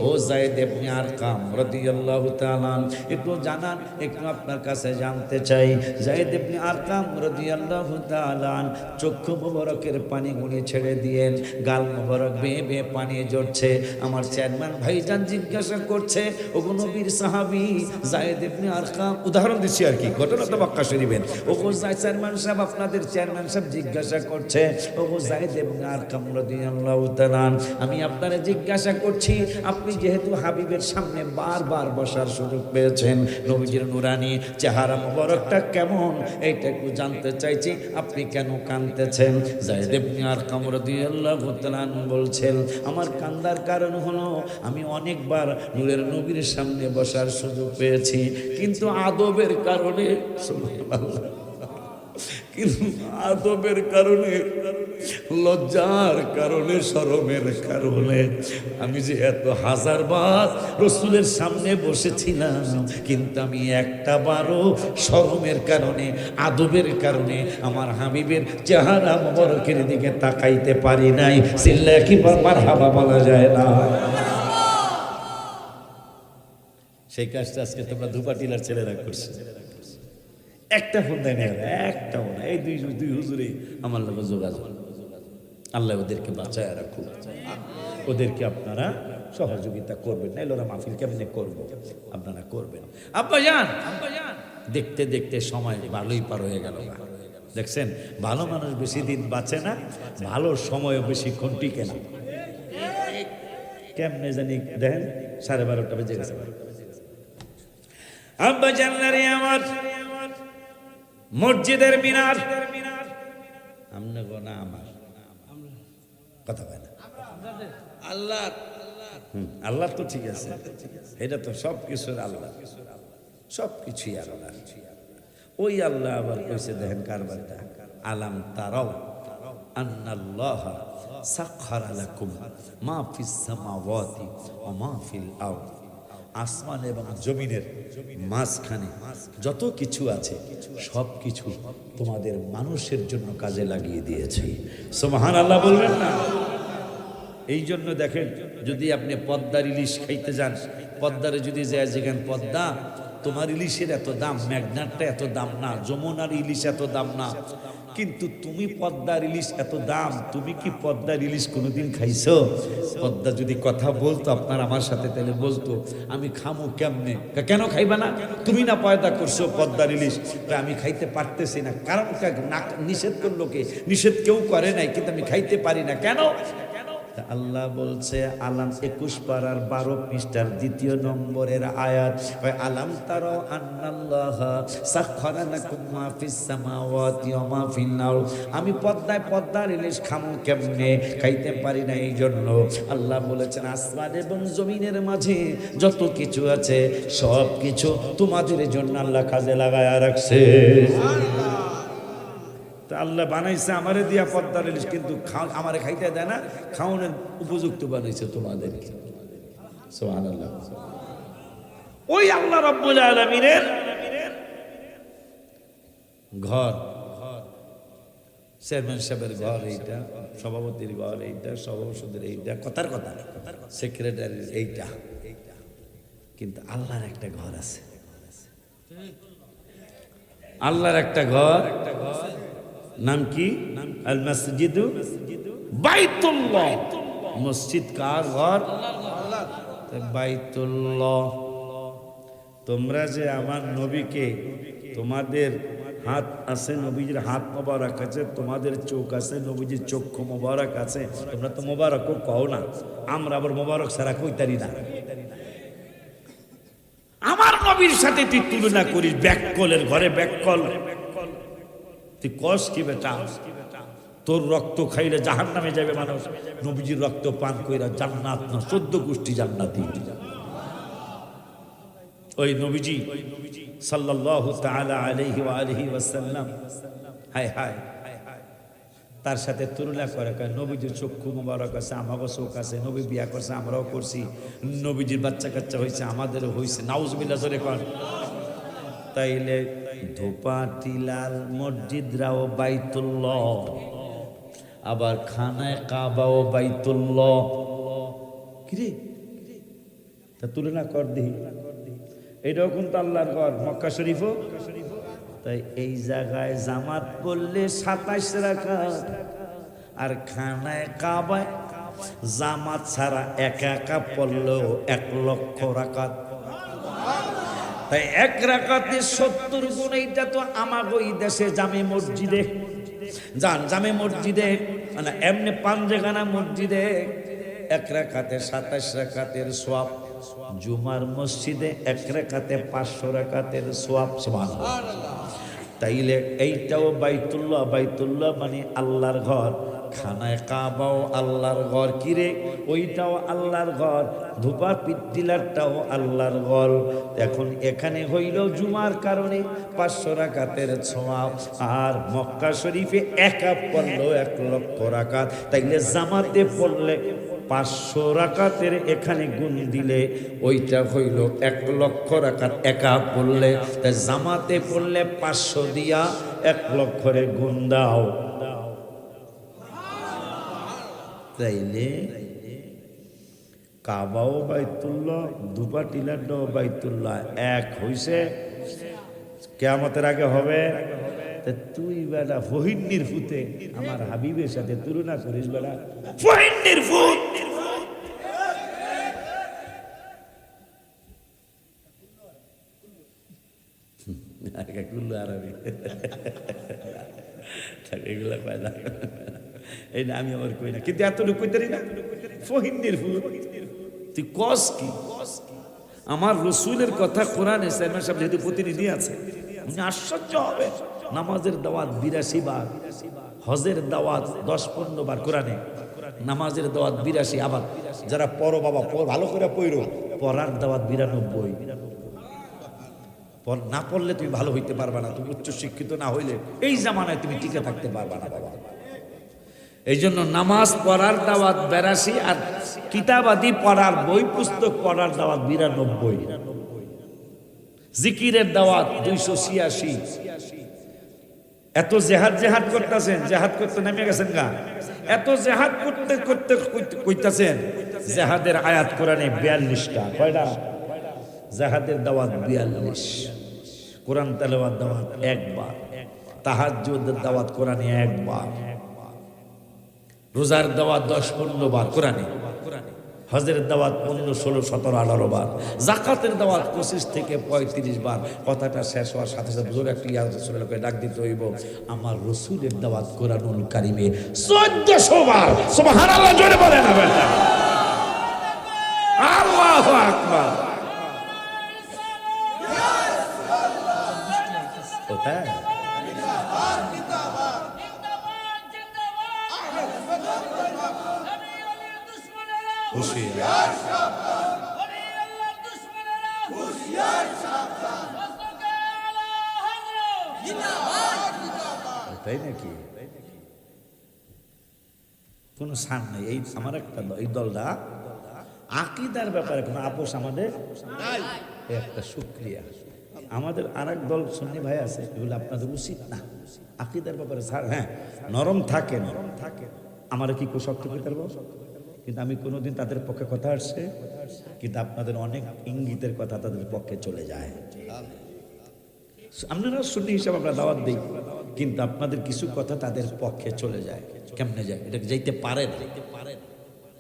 ও যায়েদ ইবনে আরকাম রাদিয়াল্লাহু তাআলা, একটু জানান, একটু আপনার কাছে জানতে চাই। যায়েদ ইবনে আরকাম রাদিয়াল্লাহু তাআলা চক্ষু মোবারকের পানি গুলি ছেড়ে দিয়েন, গাল মোবারক বেয়ে বেয়ে পানি ঝরছে। আমার চেয়ারম্যান ভাইজান জিজ্ঞাসা করছে, ওগো নবীর সাহাবী যায়েদ ইবনে আরকাম, উদাহরণ দিচ্ছি আর কি, ঘটনা তো মক্কা শরীফের। ওগো চেয়ারম্যান সাহেব, আপনাদের চেয়ারম্যান সাহেব জিজ্ঞাসা করছে, ওগো যায়েদ ইবনে আরকাম রাদিয়াল্লাহু তাআলা, আমি আপনারে জিজ্ঞাসা করছি, আপনি যেহেতু হাবিবের সামনে বারবার বসার সুযোগ পেয়েছেন, নবীজির নূরানী চেহারা মোবারকটা কেমন এইটা একটু জানতে চাইছি, আপনি কেন কাঁদতেছেন? যায়েদ ইবনে আরকাম রাদিয়াল্লাহু তাআলা বলছেন, আমার কান্দার কারণ হলো আমি অনেকবার নূরের নবীর সামনে বসার সুযোগ পেয়েছি, কিন্তু আদবের কারণে, সুবহানাল্লাহ, কিন্তু আদবের কারণে, লজ্জার কারণে, শরমের কারণে আমি যে এত হাজারবার রসুলের সামনে বসেছিলাম, কিন্তু আমি একটা বারও শরমের কারণে, আদবের কারণে আমার হাবিবের চেহারা মোবারকের দিকে তাকাইতে পারি নাই। সিল্লা কি মারহাবা বলা যায় না? সেই কাজটা আজকে তোমরা ধুপাটিলার ছেলেরা করছে। একটা ফোন দেয় না, একটাও না। এই দুই হুজুরে আমার লোক যোগাযোগ। আল্লাহ ওদেরকে বাঁচায় রাখুন, ওদেরকে আপনারা সহযোগিতা করবেন। না ওরা মাহফিল কেমনে করবো, আপনারা করবেন। আব্বা যান, দেখতে দেখতে সময় ভালোই পার হয়ে গেল। দেখছেন, ভালো মানুষ বেশি দিন বাঁচে না, ভালো সময়ও বেশিক্ষণ টিকে না। কেমনে জানি দেখেন 12:30 বেজে গেছে। আব্বা জানলারে আমার মসজিদের মিনার, আমনে গো না আমার কথা হয় না। আল্লাহ আল্লাহ তো ঠিক আছে, এটা তো সব কিছুর আল্লাহ, সব কিছুই আল্লাহ। ওই আল্লাহ আবার কইছে দেখেন কারবারটা, আলাম তারাও আন্নাল্লাহ সাখখারা লাকুম মা ফিস সামাওয়াতি ওয়া মা ফিল আরদ। আসমান এবং জমিনের মাঝখানে যত কিছু আছে সব কিছু তোমাদের মানুষের জন্য কাজে লাগিয়ে দিয়েছে। সুবহানাল্লাহ বলবেন না? এই জন্য দেখেন, যদি আপনি পদ্মার ইলিশ খাইতে যান, পদ্মারে যদি যায় যেখানে পদ্মা, তোমার ইলিশের এত দাম, মেঘনারটা এত দাম না, যমুনার ইলিশ এত দাম না, কিন্তু তুমি পদ্মার ইলিশ এত দাম। তুমি কি পদ্মার ইলিশ কোনোদিন খাইছো? পদ্মা যদি কথা বলতো আপনার আমার সাথে, তাহলে বলতো আমি খামু কেমনে। কেন খাইবা না? তুমি না পয়দা করছো পদ্মার ইলিশ, আমি খাইতে পারতেছি না। কারণ নিষেধ করলো কে? নিষেধ কেউ করে নাই, কিন্তু আমি খাইতে পারি না। কেন? আল্লাহ বলছে আলাম 21 পারার 12 পৃষ্ঠার 2 নম্বরের আয়াত, আলাম তারা আন্নাল্লাহ সাখখারা লাকুম মা ফিস সামাওয়াতি ওয়া মা ফিল আরদ। আমি পদ্মার ইলিশ খামু কেমনে? খাইতে পারি না। এই জন্য আল্লাহ বলেছেন আসমান এবং জমিনের মাঝে যত কিছু আছে সব কিছু তোমাদের জন্য আল্লাহ কাজে লাগায়া রাখছে। আল্লাহ বানাইছে আমারে দিয়া পদ্মার ইলিশ, কিন্তু আমারে খাইতে দেয় না, খাওয়ানোর উপযুক্ত বানাইছে তোমাদের। সুবহানাল্লাহ। ওই আল্লাহ রাব্বুল আলামিনের ঘর, চেয়ারম্যান সাহেবের ঘর এইটা, সভাপতির ঘর এইটা, সভাপতির এইটা, কথার কথা, সেক্রেটারির এইটা, কিন্তু আল্লাহর একটা ঘর আছে। আল্লাহর একটা ঘর, নাম কি? আল মসজিদু বাইতুল্লাহ। মসজিদ কার ঘর? বাইতুল্লাহ। তোমরা যে আমার নবীকে, তোমাদের হাত আছে, নবীজির হাত মোবারক আছে, তোমাদের চোখ আছে, নবীজির চক্ষু মোবারক আছে, তোমরা তো মোবারক কও না। আমরা আবার মোবারক ছাড়া কইতারি না। আমার নবীর সাথে তুই তুলনা করিস ব্যাককলের ঘরে, ব্যাককল তুই কস কি বেটা? তোর রক্ত খাইলে জাহান্নামে যাবে মানুষ, নবীজির রক্ত পান কইরা জান্নাত না, 14 গোষ্ঠী জান্নাতি। ওই নবীজি সাল্লাল্লাহু তাআলা আলাইহি ওয়া আলিহি ওয়াসাল্লাম, হায় হায়, তার সাথে তুলনা করে। নবীজির চক্ষু মোবারক আছে, আমারও চোখ আছে, নবী বিয়া করছে, আমরাও করছি, নবীজির বাচ্চা কাচ্চা হয়েছে, আমাদেরও হয়েছে, নাউজুবিল্লাহ জোরে কর। তাইলে ধোপাটিলাল মসজিদরাও বাইতুল্লাহ, আবার খানায় কাবাও বাইতুল্লাহ। কিরে তা তুলনা কর দিই, এটাও কিন্তু আল্লাহর ঘর, মক্কা শরীফও। তাই এই জায়গায় জামাত পড়লে 27 রাকাত, আর খানায় কাবায় জামাত ছাড়া একা একা পড়লেও 1 লক্ষ রাকাত। তাই 1 রাকাতে 70 গুণ। এইটা তো আমাগো এই দেশে জামে মসজিদে যান, জামে মসজিদে মানে এমনি পাঞ্জেখানা মসজিদে 1 রাকাতে 27 রাকাতের সওয়াব, জুমার মসজিদে 1 রাকাতে 500 রাকাতের সওয়াব। সুবহানাল্লাহ। তাইলে এইটাও বাইতুল্লাহ, বাইতুল্লাহ মানে আল্লাহর ঘর। খানায় কাবাও আল্লাহর ঘর, কিরে ওইটাও আল্লাহর ঘর, ধুপা পিত্তিলারটাও আল্লাহর ঘর। এখন এখানে হইল জুমার কারণে 500 রাকাতের ছোঁয়া, আর মক্কা শরীফে একা পড়লো 1 লক্ষ রাকাত। তাইলে জামাতে পড়লে 500 রাকাতের এখানে গুণ দিলে ওইটা হইল 1 লক্ষ রাকাত একা পড়লে। তাই জামাতে পড়লে 500 দিয়া 1 লক্ষরে গুণ দাও। তাইলে কাবাও বাইতুল্লাহ, দুপা টিলাটাও বাইতুল্লাহ, এক হইছে, কিয়ামতের আগে হবে। তুই বেটা ফহিন্নির ফুতে আমার হাবিবের সাথে তুলনা করিস বেটা, ফহিন্নির ফুত। এগুলা পায় না, এই না আমি আবার কই না, কিন্তু এতটুকু কইতে না ফহিন্নির ফুত। তুই কস কি? আমার রসুলের কথা কোরআনে চেয়ারম্যান সাহেব যেহেতু প্রতিনিধি আছে, উনি আশ্চর্য হবে। নামাজের দাওয়াত 82 বার, হজের দাওয়াত 10-15 বার কোরআনে, নামাজের দাওয়াত 82। আবার যারা পড়ো বাবা ভালো করে পড়ো, পড়ার দাওয়াত 92। না পড়লে তুমি ভালো হইতে পারবা না, তুমি উচ্চ শিক্ষিত না হইলে এই জামানায় তুমি টিকে থাকতে পারবা না বাবা। এই জন্য নামাজ পড়ার দাওয়াত 82, আর কিতাবাদি পড়ার বই পুস্তক পড়ার দাওয়াত 92। জিকিরের দাওয়াত 286। এত জেহাদ করতেছেন, জেহাদ করতে নেমে গেছেন গা, এত জেহাদ করতে করতে কইতাছেন। জেহাদের আয়াত কোরআনে 42টা। কয়টা? জেহাদের দাওয়াত 42, কোরআন তেলাওয়াত দাওয়াত 1 বার, তাহাজ্জুদের দাওয়াত কোরআনে 1 বার, রোজার দাওয়াত 10-15 বার কোরআনে, হজের দাওয়াত 15, 16, 17, 18 বার, যাকাতের দাওয়াত 25 থেকে 35 বার। কথাটা শেষ হওয়ার সাথে সাথে জোরে একটি ইয়া রাসূলুল্লাহকে ডাক দিতে হইব। আমার রাসূলের দাওয়াত কোরআনুল কারীমে 1400 বার। সুবহানাল্লাহ জোরে বলেন না বেটা, আল্লাহু আকবার। কোথায় তাই নাকি? কোন সান নেই। এই আমার একটা এই দলটা আকীদার ব্যাপারে কোনো আপোষ আমাদের নাই, একটা শুকরিয়া। আমাদের আরেক দল সুন্নি ভাই আছে, এগুলো আপনাদের উচিত না আকীদার ব্যাপারে। হ্যাঁ, নরম থাকে, আমার কি শক্ত করে পারবো, কিন্তু আমি কোনোদিন তাদের পক্ষে কথা আসছে, কিন্তু আপনাদের অনেক ইঙ্গিতের কথা তাদের পক্ষে চলে যায়। আপনারা সুন্নি হিসাবে আমরা দাওয়াত দিই, কিন্তু আপনাদের কিছু কথা তাদের পক্ষে চলে যায়। কেমনে যায়? এটা যাইতে পারেন।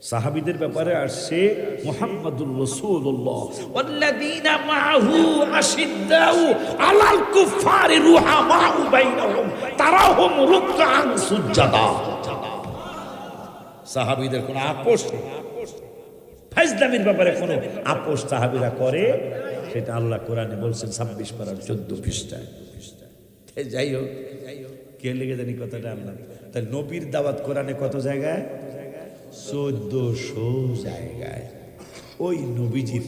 সাহাবীদের ব্যাপারে আসছে মুহাম্মাদুর রাসূলুল্লাহ ওয়াল্লাযীনা মাআহু আশিদ্দাউ আলাল কুফফারি রুহামাউ বাইনাহুম তারাহুম রুকআন সুজদা। সাহাবীদের কোনো আপোষ নেই, ফাজলামির ব্যাপারে কোনো আপোষ সাহাবীরা করে, সেটা আল্লাহ কোরআনে বলছেন 26 পারার 14 পৃষ্ঠায়। যাই হোক, কে লেগে জানি কথাটা আল্লাহ। তাই নবীর দাওয়াত কোরআনে কত জায়গায়? 1400 জায়গায়। ওই নবীজির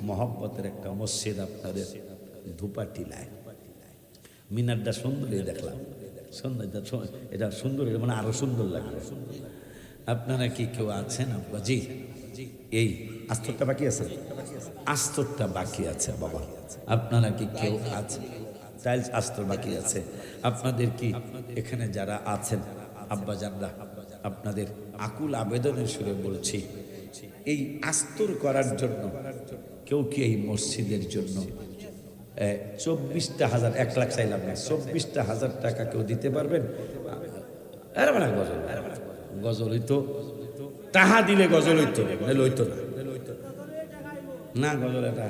মহব্বতের একটা মসজিদ আপনাদের ধুপা টিলায়। মিনারটা সুন্দর দেখলাম, সুন্দর, এটা সুন্দর, মানে আরো সুন্দর লাগবে। আপনারা কি কেউ আছেন আব্বাজি? এই আস্তরটা বাকি আছে, আস্তরটা বাকি আছে বাবা। আপনারা কি কেউ আছেন? টাইলস আস্তর বাকি আছে। আপনাদের কি এখানে যারা আছেন আব্বাজানরা, আপনাদের আকুল আবেদনের সুরে বলছি, এই আস্তর করার জন্য কেউ কি এই মসজিদের জন্য 24,000, 1 লাখ চাইলাম না, 24,000 টাকা কেউ দিতে পারবেন? গজল হইতো, টাহা দিলে গজল হইতো, হইতো না গজল। এটা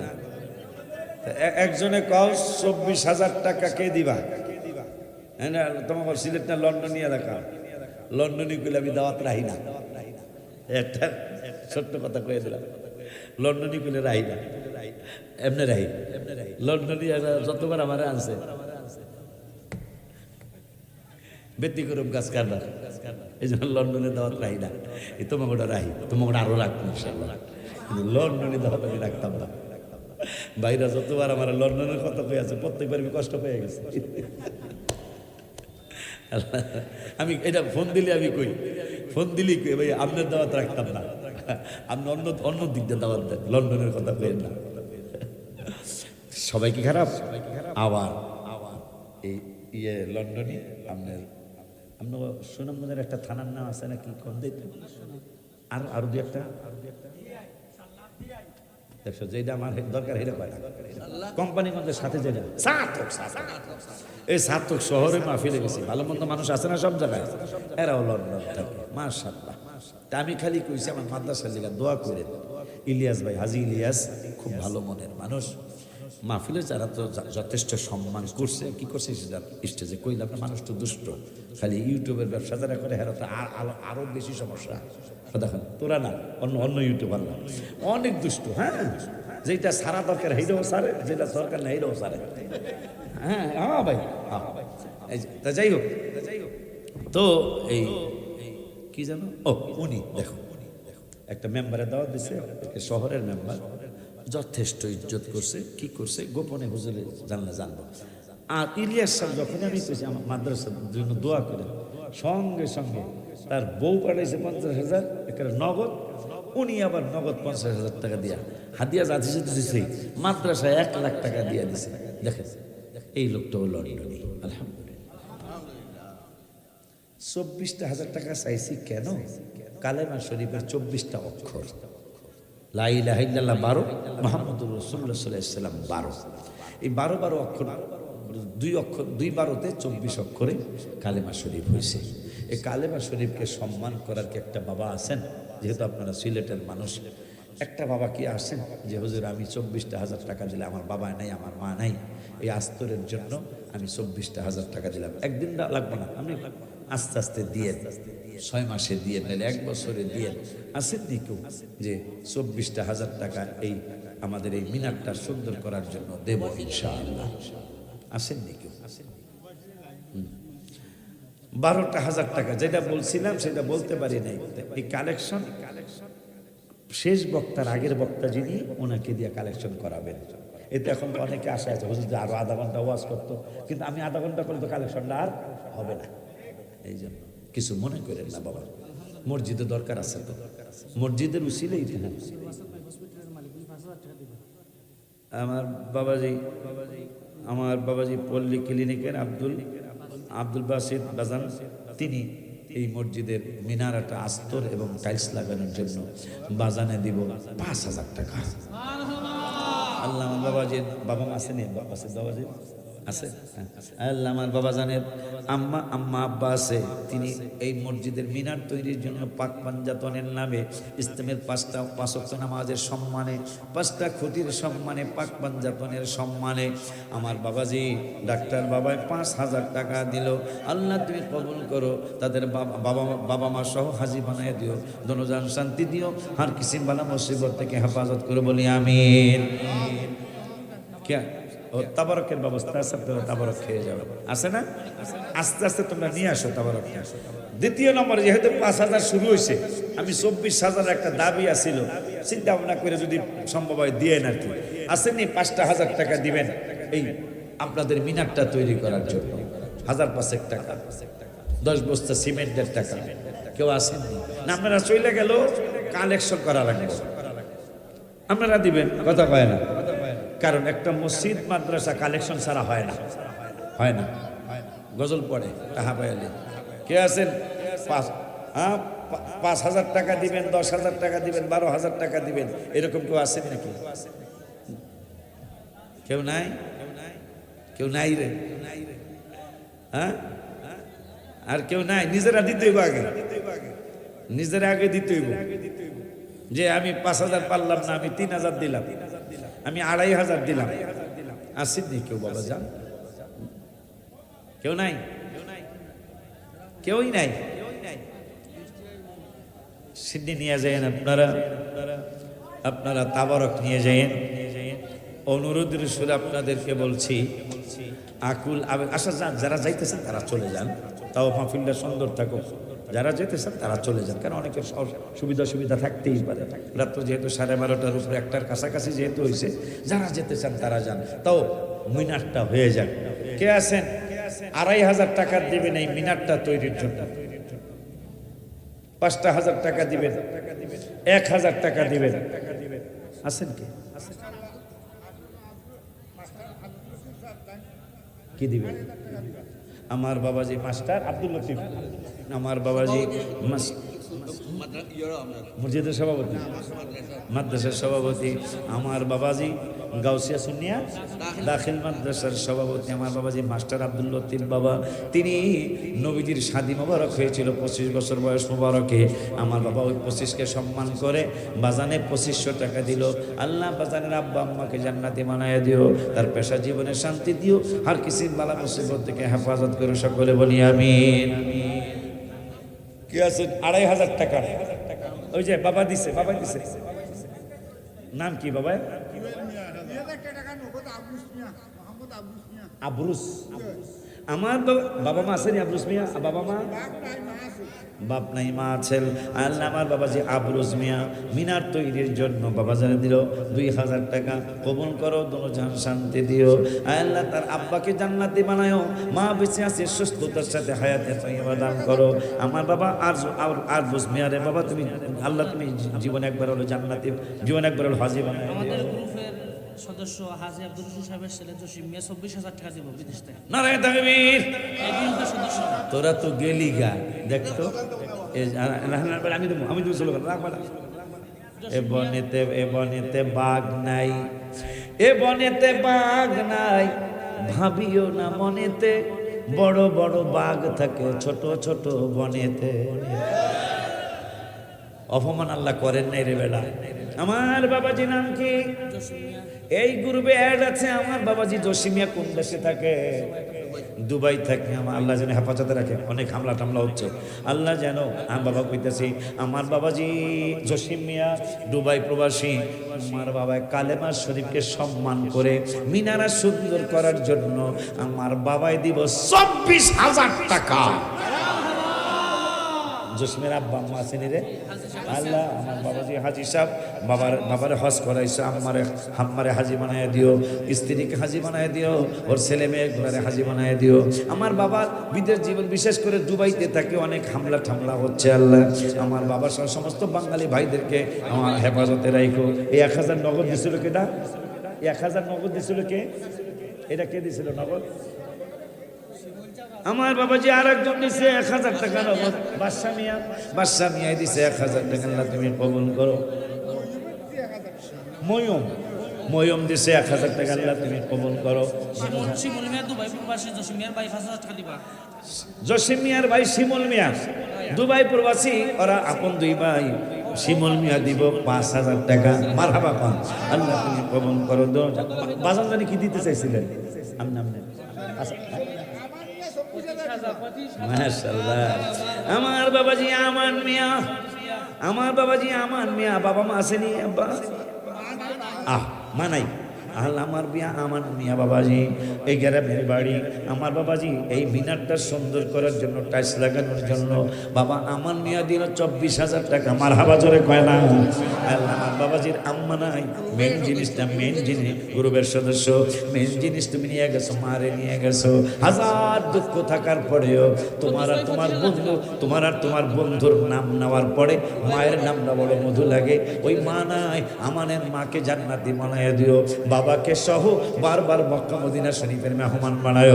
একজনে কও 24,000 টাকা কে দিবা? তোমার সিলেট না লন্ডনিয়া দেখা, লন্ডনী কইলে আমি দাওয়াত রাহি না। একটা ছোট্ট কথা কয়ে দিলাম, লন্ডনী কইলে রাহি না, এমনি রাহি। লন্ডনী যতবার আমার আনছে ব্যতিক্রম গাছ কারবার, এই জন্য লন্ডনে দাওয়াত রাহি না। এই তোমাকে ওটা রাহি, তোমাকে আরো রাখবো ইনশাল্লাহ, কিন্তু লন্ডনে দাওয়াত আমি রাখতাম না। ভাইরা যতবার আমার লন্ডনের কথা কয়ে আছে, প্রত্যেকবার আমি কষ্ট পেয়ে গেছি। আমি এটা ফোন দিলে আমি কই, ফোন দিলেই কই ভাই আপনার দাওয়াত রাখতাম না, আপনি অন্য অন্য দিক দিয়ে দাওয়াত দেন, লন্ডনের কথা কইেন না। সবাই কি খারাপ? আবার এই লন্ডনে আপনার সুনামগঞ্জের একটা থানার নাম আছে নাকি, কোন দিক আর আরো দু একটা দেখছো, যেটা আমার দরকার এটা পায় না। কোম্পানিগঞ্জের সাথে যেটা এই সার্থক শহরে মাহফিলে গেছি, ভালো মন্দ মানুষ আছে না সব জায়গায়, এরাও লন্ডন থাকে মাশাআল্লাহ। তা আমি খালি কইছি আমার মাদ্রাসার লিগা দোয়া করেন। ইলিয়াস ভাই, হাজি ইলিয়াস খুব ভালো মনের মানুষ, মাহফিলে যারা তো যথেষ্ট সম্মান করছে, কি করছে স্টেজে কইলাম না, মানুষ তো দুষ্ট, খালি ইউটিউবের ব্যবসা যারা করে হেরা তো আরো বেশি সমস্যা। দেখেন তোরা না, অন্য অন্য ইউটিউবার না, অনেক দুষ্ট। হ্যাঁ, যেটা সারা দরকার হেইটাও সারে, যেটা দরকার না হেইটাও সারে। হ্যাঁ হ্যাঁ ভাই, তা যাই হোক, তো এই কি জানো, ও উনি দেখো একটা মেম্বারের দাওয়াত দিচ্ছে, শহরের মেম্বার, যথেষ্ট ইজ্জত করছে, কি করছে গোপনে হুজুরে জানলে জানবো। আর ইলিয়াস সাহেব যখন আমি কইছি আমার মাদ্রাসার জন্য দোয়া করে, সঙ্গে সঙ্গে তার বউ পাঠাইছে 50,000 একটা নগদ, উনি আবার নগদ 50,000 টাকা দিয়া হাদিয়া জাতি দিছে, মাদ্রাসায় 1 লাখ টাকা দিয়া দিছে। দেখেন এই লোকটা হলো লন্ডনী, আলহামদুলিল্লাহ। 24,000 টাকা চাইছি কেন? কালেমা শরীফের 24টা অক্ষর, লা ইলাহা ইল্লাল্লাহ 12, মুহাম্মদুর রাসূলুল্লাহ সাল্লাল্লাহু আলাইহি ওয়াসাল্লাম 12, এই 12 অক্ষর, 2 অক্ষর 2 12তে 24 অক্ষরে কালেমা শরীফ হয়েছে। এই কালেমা শরীফকে সম্মান করার কি একটা বাবা আছেন? যেহেতু আপনারা সিলেটের মানুষ, একটা বাবা কি আসেন যে হুজুর আমি 24,000 টাকা দিলে, আমার বাবা নাই, আমার মা নাই, এই আস্তরের জন্য আমি 24,000 টাকা দিলাম, একদিন লাগবে না, আমি আস্তে আস্তে দিয়ে 6 মাসে দিয়ে, নাহলে 1 বছরে দিয়ে, আসেন নি কেউ যে 24,000 টাকা এই আমাদের এই মিনারটা সুন্দর করার জন্য দেব ইনশাআল্লাহ? আসেন নি কেউ? 12,000 টাকা যেটা বলছিলাম সেটা বলতে পারি নাই। এই কালেকশন শেষ বক্তার আগের বক্তা যিনি, ওনাকে দিয়ে কালেকশন করাবেন। এতে এখন তো অনেকে আশা আছে হুজুর যে আরো আধা ঘন্টা ওয়াজ করতো, কিন্তু আমি আধা ঘন্টা করলে তো কালেকশনটা আর হবে না। এই জন্য কিছু মনে করেন না বাবা, মসজিদে দরকার আছে তো, মসজিদের উসিলেই তো। আমার বাবাজি পল্লী ক্লিনিকের আব্দুল বাসিত বাজান, তিনি এই মসজিদের মিনারাটা আস্তর এবং টাইলস লাগানোর জন্য বাজানে দিব 5,000 টাকা। আল্লাহ, আমার বাবাজির বাবা আসেনি, বাবাজি আছে, আল্লাহ আমার বাবা জানের আম্মা আব্বা আছে, তিনি এই মসজিদের মিনার তৈরির জন্য পাক পাঞ্জাতনের নামে ইসলামের 5টা 5 ওয়াক্ত নামাজের সম্মানে, 5টা খুঁটির সম্মানে, পাক পাঞ্জাতনের সম্মানে আমার বাবাজি ডাক্তার বাবায় 5,000 টাকা দিল। আল্লাহ তুমি কবুল করো, তাদের বাবা মা সহ হাজি বানায় দিও, দনজান শান্তি দিও, আর কিসিম বালা মুসিবত থেকে হেফাজত করে বলি আমিন। কে ও তাবারকের ব্যবস্থা আছে, আপনারা তাবারক খেয়ে যাবেন, আছে না? আস্তে আস্তে তোমরা নিয়ে আসো তাবারক। দ্বিতীয় নম্বরে যেহেতু 5,000 শুরু হয়েছে, আমি 24,000 একটা দাবি আছিল, চিন্তা ভাবনা করে যদি সম্ভব হয় দিয়ে আর কি আসেননি, 5,000 টাকা দিবেন এই আপনাদের মিনারটা তৈরি করার জন্য, 1,500 টাকা, 10 বস্তা সিমেন্টের টাকা। কেউ আসেননি না? আপনারা চলে গেল, কালেকশন করা লাগবে, আপনারা দিবেন, কথা কয় না? কারণ একটা মসজিদ মাদ্রাসা কালেকশন ছাড়া হয় না, হয় না। গজল পড়ে টাহা পাইলে কে আছেন? 5,000 টাকা দিবেন, 10,000 টাকা দিবেন, 12,000 টাকা দিবেন, এরকম কেউ আছেন নাকি? কেউ নাই? কেউ নাই রে? হ্যাঁ, আর কেউ নাই? নিজেরা দিতে হইব আগে, নিজেরা আগে দিতে হইব। যে আমি 5,000 পারলাম না, আমি 3,000 দিলাম, আমি 2,500 দিলাম, আসেননি কেউ? বাবা যান, কেউ নাই? কেউই নাই? সিদ্ধি নিয়ে যায়েন আপনারা তাবারক নিয়ে যায়েন। অনুরোধের সুরে আপনাদেরকে বলছি, আকুল আবেগ। আচ্ছা যান, যারা যাইতেছেন তারা চলে যান, তাও মাহফিলটা সুন্দর থাকুক। যারা যেতেছেন তারা চলে যান, কারণ অনেকের সুবিধা থাকতেই পারে। রাত্র যেহেতু 12:30টার উপরে, 1টার কাছাকাছি যেহেতু হয়েছে, যারা যেতে চান তারা যান, তাও মিনারটা হয়ে যাক। কে আছেন 2,500 টাকা দিবেন এই মিনারটা তৈরির জন্য? 5,000 টাকা দিবেন, 1,000 টাকা দিবেন, আছেন কি? কি দিবেন? আমার বাবাজি মাস্টার আব্দুল লতিফ, আমার বাবাজি মসজিদের সভাপতি, মাদ্রাসার সভাপতি, আমার বাবাজি গাউসিয়া সুন্নিয়া দাখিল মাদ্রাসার সভাপতি, আমার বাবাজি মাস্টার আব্দুল লতিফ বাবা। তিনি নবীজির শাদী মোবারক হয়েছিল 25 বছর বয়স মোবারকে। আমার বাবা ওই 25কে সম্মান করে বাজানে 2500 টাকা দিল। আল্লাহ বাজানের আব্বা আম্মাকে জান্নাতি বানায় দিও, তার পেশা জীবনে শান্তি দিও, আর কিছু বালা মুসিবত থেকে হেফাজত করে, সকলে বলি আমিন। কি আছে 2,500 টাকা? ওই যে বাবা দিছে, বাবা দিছে। নাম কি বাবা? আবরুস। আমার বাবা মা আছেন আবরুস মিয়া? বাবা মা বাপ নাই মা আছেন। আল্লাহ আমার বাবাজি আবরুস মিয়া মিনার তৈরির জন্য বাবা জানে দিল 2,000 টাকা। কবুল করো, দুজাহান শান্তি দিও। আল্লাহ তার আব্বাকে জান্নাতি বানায়ো, মা বেঁচে আছে সুস্থতার সাথে হায়াতে তাইয়্যিবা দান করো। আমার বাবা আবরুস মিয়া রে বাবা, তুমি আল্লাহ তুমি জীবন একবার হলো জান্নাতি, জীবন একবার হলো হাজী বানায়। আমাদের গ্রুপের সদস্য হাজী আব্দুল রশিদ সাহেবের ছেলে জসিম মিয়া 24,000 টাকা দিব বিদেশ থেকে। নারায়ে তাকবীর। এই গ্রুপের সদস্য। তোরা তো গেলি গা, দেখতো আমি তো চলো এ বনেতে বাঘ নাই, এ বনেতে বাঘ নাই, ভাবিও না মনেতে, বড় বড় বাঘ থাকে ছোট ছোট বনেতে। অপমান আল্লাহ করেন নাই রে বেলা। আমার বাবাজি নাম কি? এই গ্রুপে অ্যাড আছে আমার বাবাজি জসিমিয়া। কোন দেশে থাকে? দুবাই থাকে। আমার আল্লাহ যেন হেফাজতে রাখে, অনেক হামলা টামলা হচ্ছে, আল্লাহ যেন। আমার বাবা কইতেছি আমার বাবাজি জসিম মিয়া দুবাই প্রবাসী। আমার বাবা কালেমা শরীফকে সম্মান করে মিনারা সুন্দর করার জন্য আমার বাবাই দিব 24,000 টাকা। জসিমের আব্বা আম্মা আছেন রে আল্লাহ। আমার বাবাজি হাজি সাহেব বাবার হজ করাইছে, আমারে হাজি বানায় দিও, স্ত্রীকে হাজি বানায় দিও, ওর ছেলে মেয়েগুলারে হাজি বানায় দিও। আমার বাবার বিদেশ জীবন, বিশেষ করে দুবাইতে থাকে, অনেক হামলা ঠামলা হচ্ছে আল্লাহ। আমার বাবার সমস্ত বাঙালি ভাইদেরকে আমার হেফাজতে রাখো। এই 1,000 নগদ দিছিল কেটা? 1,000 নগদ দিছিল কে? এটা কে দিছিল নগদ? আমার বাবাজি আর একজন দিছে 1,000 টাকা নগদ, বাদশা মিয়া দিছে 1,000 টাকা। আল্লাহ তুমি কবুল করো। ময়ম দিছে 1,000 টাকা। আল্লাহ তুমি কবুল করো। শিমুল মিয়া দুবাই প্রবাসী, জসিম মিয়ার ভাই 5,000 টাকা দিবা। জসিম মিয়ার ভাই শিমুল মিয়া দুবাই প্রবাসী, ওরা আপন দুই ভাই। শিমুল মিয়া দিব 5,000 টাকা। মারহাবা পান। আল্লাহ তুমি কবুল করো। বাজান জানি কি দিতে চাইছিলেন? মাশাআল্লাহ। আমার বাবাজি আমান মিয়া, আমার বাবাজি আমান মিয়া। বাবা মা আসেনি? আব্বা মানাই। আল্লাহ আমার বিয়া আমান মিয়া বাবাজি, এই গ্রামের বাড়ি। আমার বাবাজি এই মিনারটা সুন্দর করার জন্য, টাইলস লাগানোর জন্য বাবা আমান মিয়া দিল 24,000 টাকা। মারহাবা জোরে কয় না। আল্লাহ আমার বাবাজির আম্মা নাই, মেন জিনিসটা, মেন জিনিস গ্রুপের সদস্য, মেন জিনিস তুমি নিয়ে গেছো, মারে নিয়ে গেছো। হাজার দুঃখ থাকার পরেও তোমার আর তোমার বন্ধুর নাম নেওয়ার পরে মায়ের নামটা বড় মধু লাগে। ওই মা নাই, আমানের মাকে জান্নাতি বানায় দিও। বাবাকে সহ বারবার মক্কা মদিনা শরীফের মেহমান বানায়।